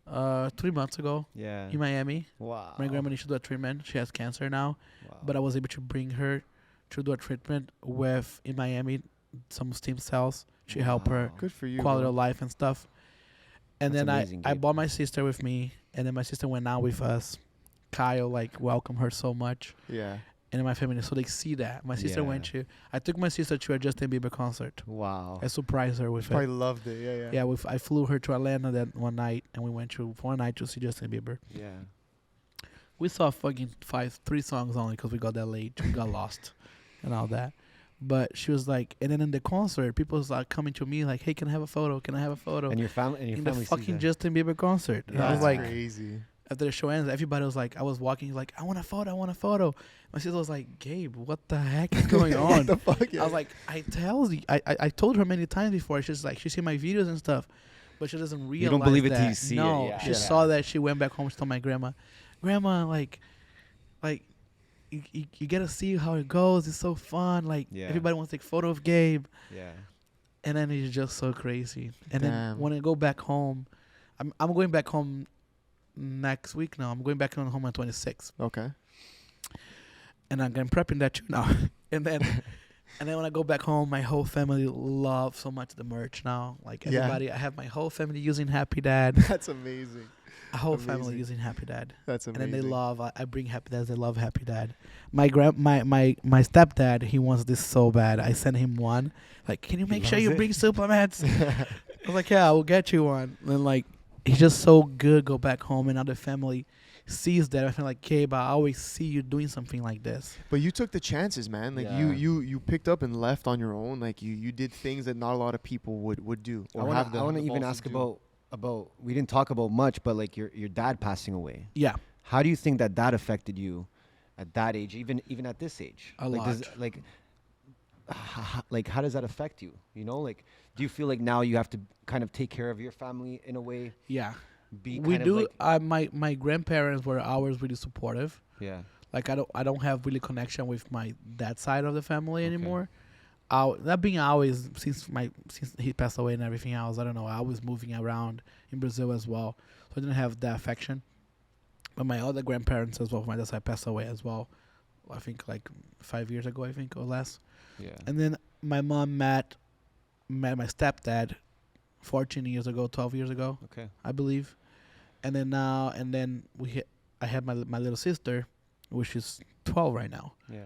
3 months ago Yeah. in Miami. Wow. My grandma needs to do a treatment. She has cancer now, Wow. but I was able to bring her to do a treatment with in Miami some stem cells to help her Good for you. quality bro. of life and stuff. And That's then amazing, I Gabe. brought my sister with me, and then my sister went out with us. Kyle welcomed her so much, Yeah. and then my family, so they see that. My sister went to. I took my sister to a Justin Bieber concert. Wow. I surprised her with Probably it. loved it. Yeah. Yeah. Yeah, I flew her to Atlanta that one night, and we went to for a night to see Justin Bieber. Yeah. We saw fucking 3 songs only because we got that late. We got lost and all that. But she was like, and then in the concert, people was like coming to me like, "Hey, can I have a photo? Can I have a photo?" And your family in the family sees fucking that. Justin Bieber concert. And I was That's like, crazy. after the show ends, everybody was like, I was walking, like, I want a photo, I want a photo. My sister was like, Gabe, what the heck is going on? What the fuck? I was like, I told her many times before. She's like, she see my videos and stuff, but she doesn't realize don't believe it till that. you see it, No, yeah. she Yeah. saw that. She went back home. She told my grandma, like, you gotta see how it goes. It's so fun. Like everybody wants to take photo of Gabe. Yeah. And then it's just so crazy. And Damn. then when I go back home, I'm going back home next week now. I'm going back home on 26th. Okay. And I'm prepping that too now. and then when I go back home, my whole family loves so much the merch now. Like everybody, I have my whole family using Happy Dad. That's amazing. A whole family Amazing. using Happy Dad. That's amazing. And then they love. I bring Happy Dads. They love Happy Dad. My stepdad. He wants this so bad. I sent him one. Like, can you make sure you bring supplements? I was like, yeah, I will get you one. And like, he's just so good. Go back home, and other family sees that. I feel like, Gabe, I always see you doing something like this. But you took the chances, man. Like you picked up and left on your own. Like you did things that not a lot of people would do. Or I want to even ask about we didn't talk about much, but like your dad passing away. Yeah. How do you think that affected you at that age, even at this age? A like, lot. How does that affect you? You know, like, do you feel like now you have to kind of take care of your family in a way? Yeah. We do. My grandparents were always really supportive. Yeah. Like I don't have really connection with my dad's side of the family anymore. That being always since he passed away and everything else, I don't know. I was moving around in Brazil as well, so I didn't have that affection. But my other grandparents as well, my dad's side, passed away as well. I think like 5 years ago, I think, or less. Yeah. And then my mom met my stepdad 14 years ago, 12 years ago. Okay. I believe. And then I had my little sister, which is 12 right now. Yeah.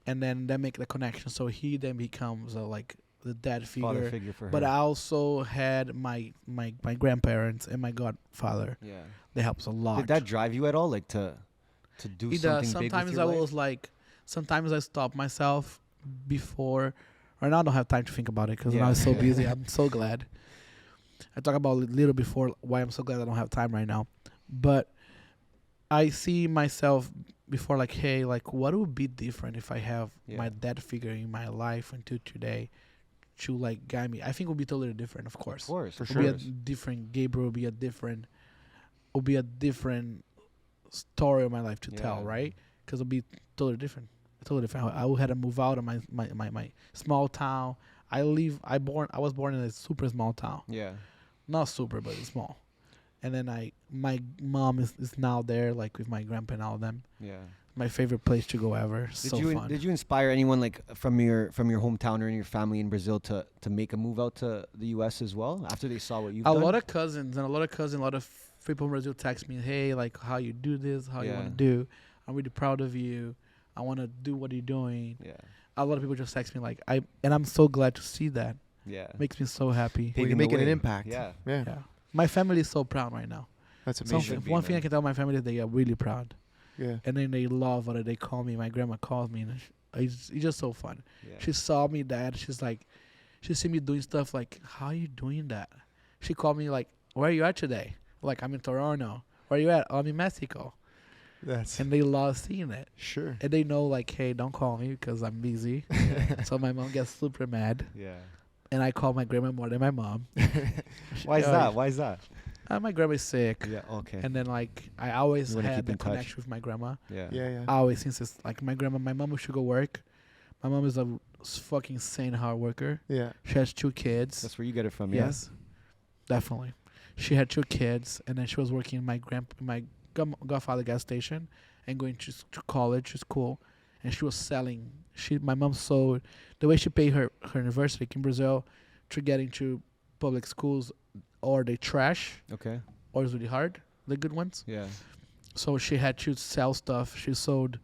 And then they make the connection. So he then becomes like the dad Father figure. figure for her. But I also had my grandparents and my godfather. Yeah. That helps a lot. Did that drive you at all, like to do It something does. big with Sometimes your I life? was like, sometimes I stop myself before. Right now I don't have time to think about it because now I'm so busy. I'm so glad. I talk about it a little before why I'm so glad I don't have time right now. But I see myself before like, hey, like what would be different if I have my dad figure in my life until today to like guide me? I think it would be totally different, of course. Of course. For It would be sure. a different Gabriel would be a different story of my life to tell, right? Because it'll be totally different. I would have to move out of my small town. I was born in a super small town. Yeah. Not super, but it's small. And then my mom is now there, like with my grandpa and all of them. Yeah. My favorite place to go ever. Fun. Did you inspire anyone like from your hometown or in your family in Brazil to make a move out to the U.S. as well after they saw what you've done? A lot of cousins, a lot of people in Brazil text me, hey, like how you do this, how you want to do. I'm really proud of you. I want to do what you're doing. Yeah. A lot of people just text me like and I'm so glad to see that. Yeah. Makes me so happy. Well, you're making an impact. Yeah. Yeah. Yeah. My family is so proud right now. That's So amazing. one thing I can tell my family is they are really proud. Yeah. And then they love what they call me. My grandma calls me, and it's just so fun. Yeah. She saw me that. She's like, she see me doing stuff like, how are you doing that? She called me like, "Where are you at today?" Like, "I'm in Toronto." "Where are you at?" "Oh, I'm in Mexico." That's And they love seeing it. sure. And they know, like, hey, don't call me because I'm busy. So my mom gets super mad. Yeah. And I call my grandma more than my mom. Why is that? Why is that? My grandma's sick. Yeah. Okay. And then, like, I always You wanna had keep the in touch. connection with my grandma. Yeah. Yeah. I always, since it's like my mom should go work. My mom is a fucking sane hard worker. Yeah. She has 2 kids. That's where you get it from. Yeah. Yes, definitely. She had 2 kids, and then she was working in my godfather gas station and going to college, to school, and she was selling. My mom sold the way she paid her university in Brazil to get into public schools, or they trash, Okay. or it's really hard, the good ones. Yeah. So she had to sell stuff. She sold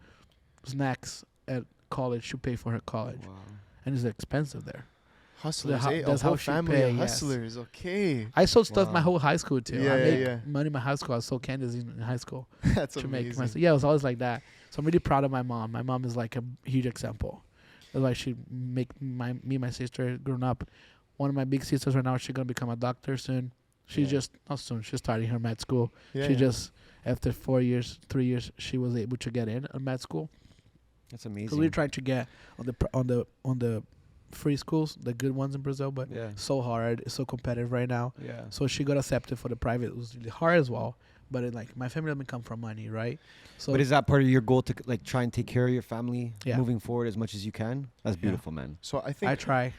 snacks at college to pay for her college, Wow. and it's expensive there. Hustlers. ho- A that's whole how she family pay, of yes. hustlers. Okay. I sold stuff my Wow. whole high school too. Yeah, I yeah, made yeah. money in my high school. I sold candies in high school That's to make amazing. myself. Yeah, it was always like that. So I'm really proud of my mom. My mom is like a huge example. That's why she make me and my sister grown up. One of my big sisters right now, she's gonna become a doctor soon. She's Yeah. just not soon. She's starting her med school. Yeah, She yeah. just after 3 years, she was able to get in a med school. That's Because amazing. we're trying to get on the free schools, the good ones in Brazil, but Yeah. so hard, it's so competitive right now. Yeah. So she got accepted for the private. It was really hard as well. But it, like, my family doesn't come from money, right? So But is that part of your goal to like try and take care of your family Yeah. moving forward as much as you can? That's Yeah. beautiful, man. So I I think try.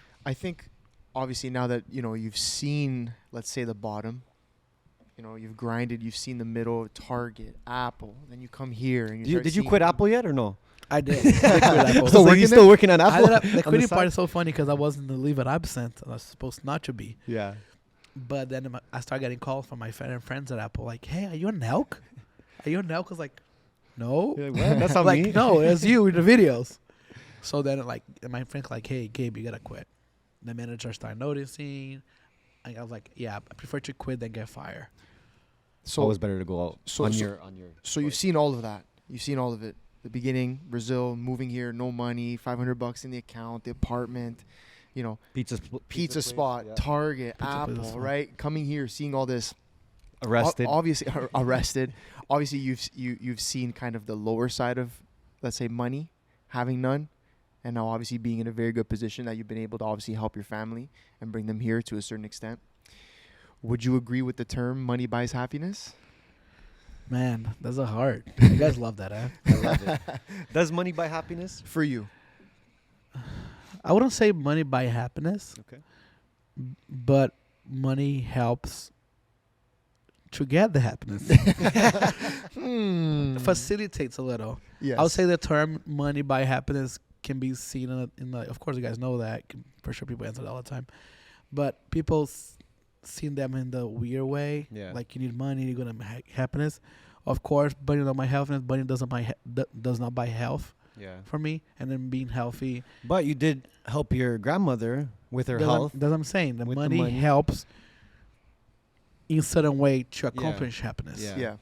obviously now that you've seen, let's say, the bottom, you've grinded, you've seen the middle, Target, Apple, then you come here and Did you quit Apple yet or no? I did. I quit Apple. So are you still working on I Apple? ended up, the on the quitting side? part is so funny because I was in the leave of absence. I was supposed not to be. Yeah. But then I started getting calls from my friends at Apple, like, "Hey, are you a Nelk? Are you a Nelk?" I was like, "No." You're like, what? That's not like, me. "No, it's you in the videos." So then, like, my friend's like, "Hey, Gabe, you gotta quit." The manager started noticing. I was like, "Yeah, I prefer to quit than get fired." It's So always better to go out so- on so- your. So you've seen all of that. You've seen all of it. The beginning, Brazil, moving here, no money, $500 in the account, the apartment, pizza spot, yeah. Target, Pizza Apple, spot. right? Coming here, seeing all this. Arrested. Obviously arrested. Obviously, you've seen kind of the lower side of, let's say, money, having none, and now obviously being in a very good position that you've been able to obviously help your family and bring them here to a certain extent. Would you agree with the term "money buys happiness"? Man, that's a hard. You guys love that, eh? I love it. Does money buy happiness? For you, I wouldn't say money buy happiness, Okay. but money helps to get the happiness. Facilitates a little. yes. I would say the term money buy happiness can be seen in the, of course, you guys know that. For sure, people answer that all the time. But people seen them in the weird way. Yeah. Like, you need money, you're going to happiness. Of course, money doesn't buy happiness. Money does not buy health Yeah. for me. And then being healthy. But you did help your grandmother with her That's health. what I'm saying. The With the money money. helps in certain way to accomplish happiness. Yeah. yeah.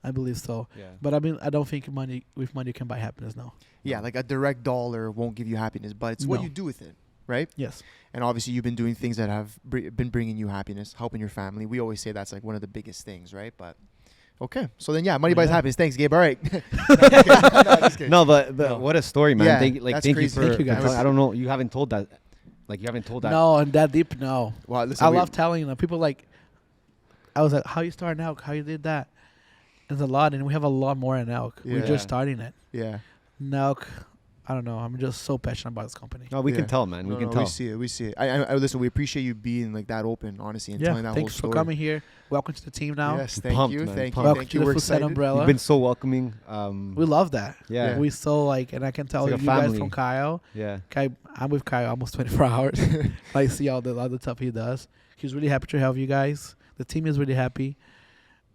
I believe so. Yeah. But I don't think money you can buy happiness now. Yeah, like a direct dollar won't give you happiness, but it's what No. you do with it, right? Yes. And obviously, you've been doing things that have been bringing you happiness, helping your family. We always say that's like one of the biggest things, right? But okay, so then money buys Yeah. happiness. Thanks, Gabe. All right. No, but No. what a story, man. Yeah, Thank that's you crazy. for. Thank you, guys. I don't know. You haven't told that. Like you haven't told that. No, and that deep, no. Wow, listen, I love telling them. People like, I was like, how you start Nelk? How you did that? There's a lot, and we have a lot more in Nelk. We're Yeah. just starting it. Yeah. Nelk, I don't know. I'm just so passionate about this company. No, we Yeah. can tell, man. We No, can no, tell. We see it. We see it. I listen. We appreciate you being like that open, honestly, and telling that thanks whole for story. coming here. Welcome to the team now. Yes, thank Pumped, you, man, thank you, pumped. Welcome thank to you. the We're Full Set excited. umbrella. You've been so welcoming. We love that. Yeah. We so like, and I can tell like you a guys family. from Kyle. Yeah. I'm with Kyle almost 24 hours. I see all the other stuff he does. He's really happy to have you guys. The team is really happy.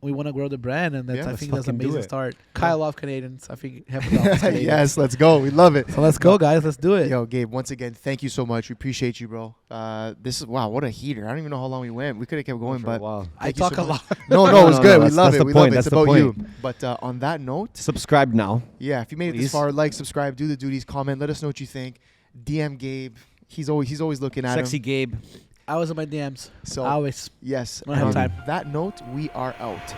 We want to grow the brand, and that's, Yeah, I let's think that's an fucking do amazing it. start. Kyle loves Canadians. I think happy to have Canadians. Yes, let's go. We love it. So let's go, guys. Let's do it. Yo, Gabe, once again, thank you so much. We appreciate you, bro. This is wow, what a heater. I don't even know how long we went. We could have kept going, but wow. I thank you talk so a much. lot. No, No, it was no, good. no, We love that's it. the We love point. it. That's It's the about you. point. But on that note, Subscribe now. yeah, if you made it Please. this far, like, subscribe, do the duties, comment, let us know what you think. DM Gabe. He's always looking at Sexy him. Gabe. I was in my DMs. So I always. yes. Don't have on time. that note, we are out.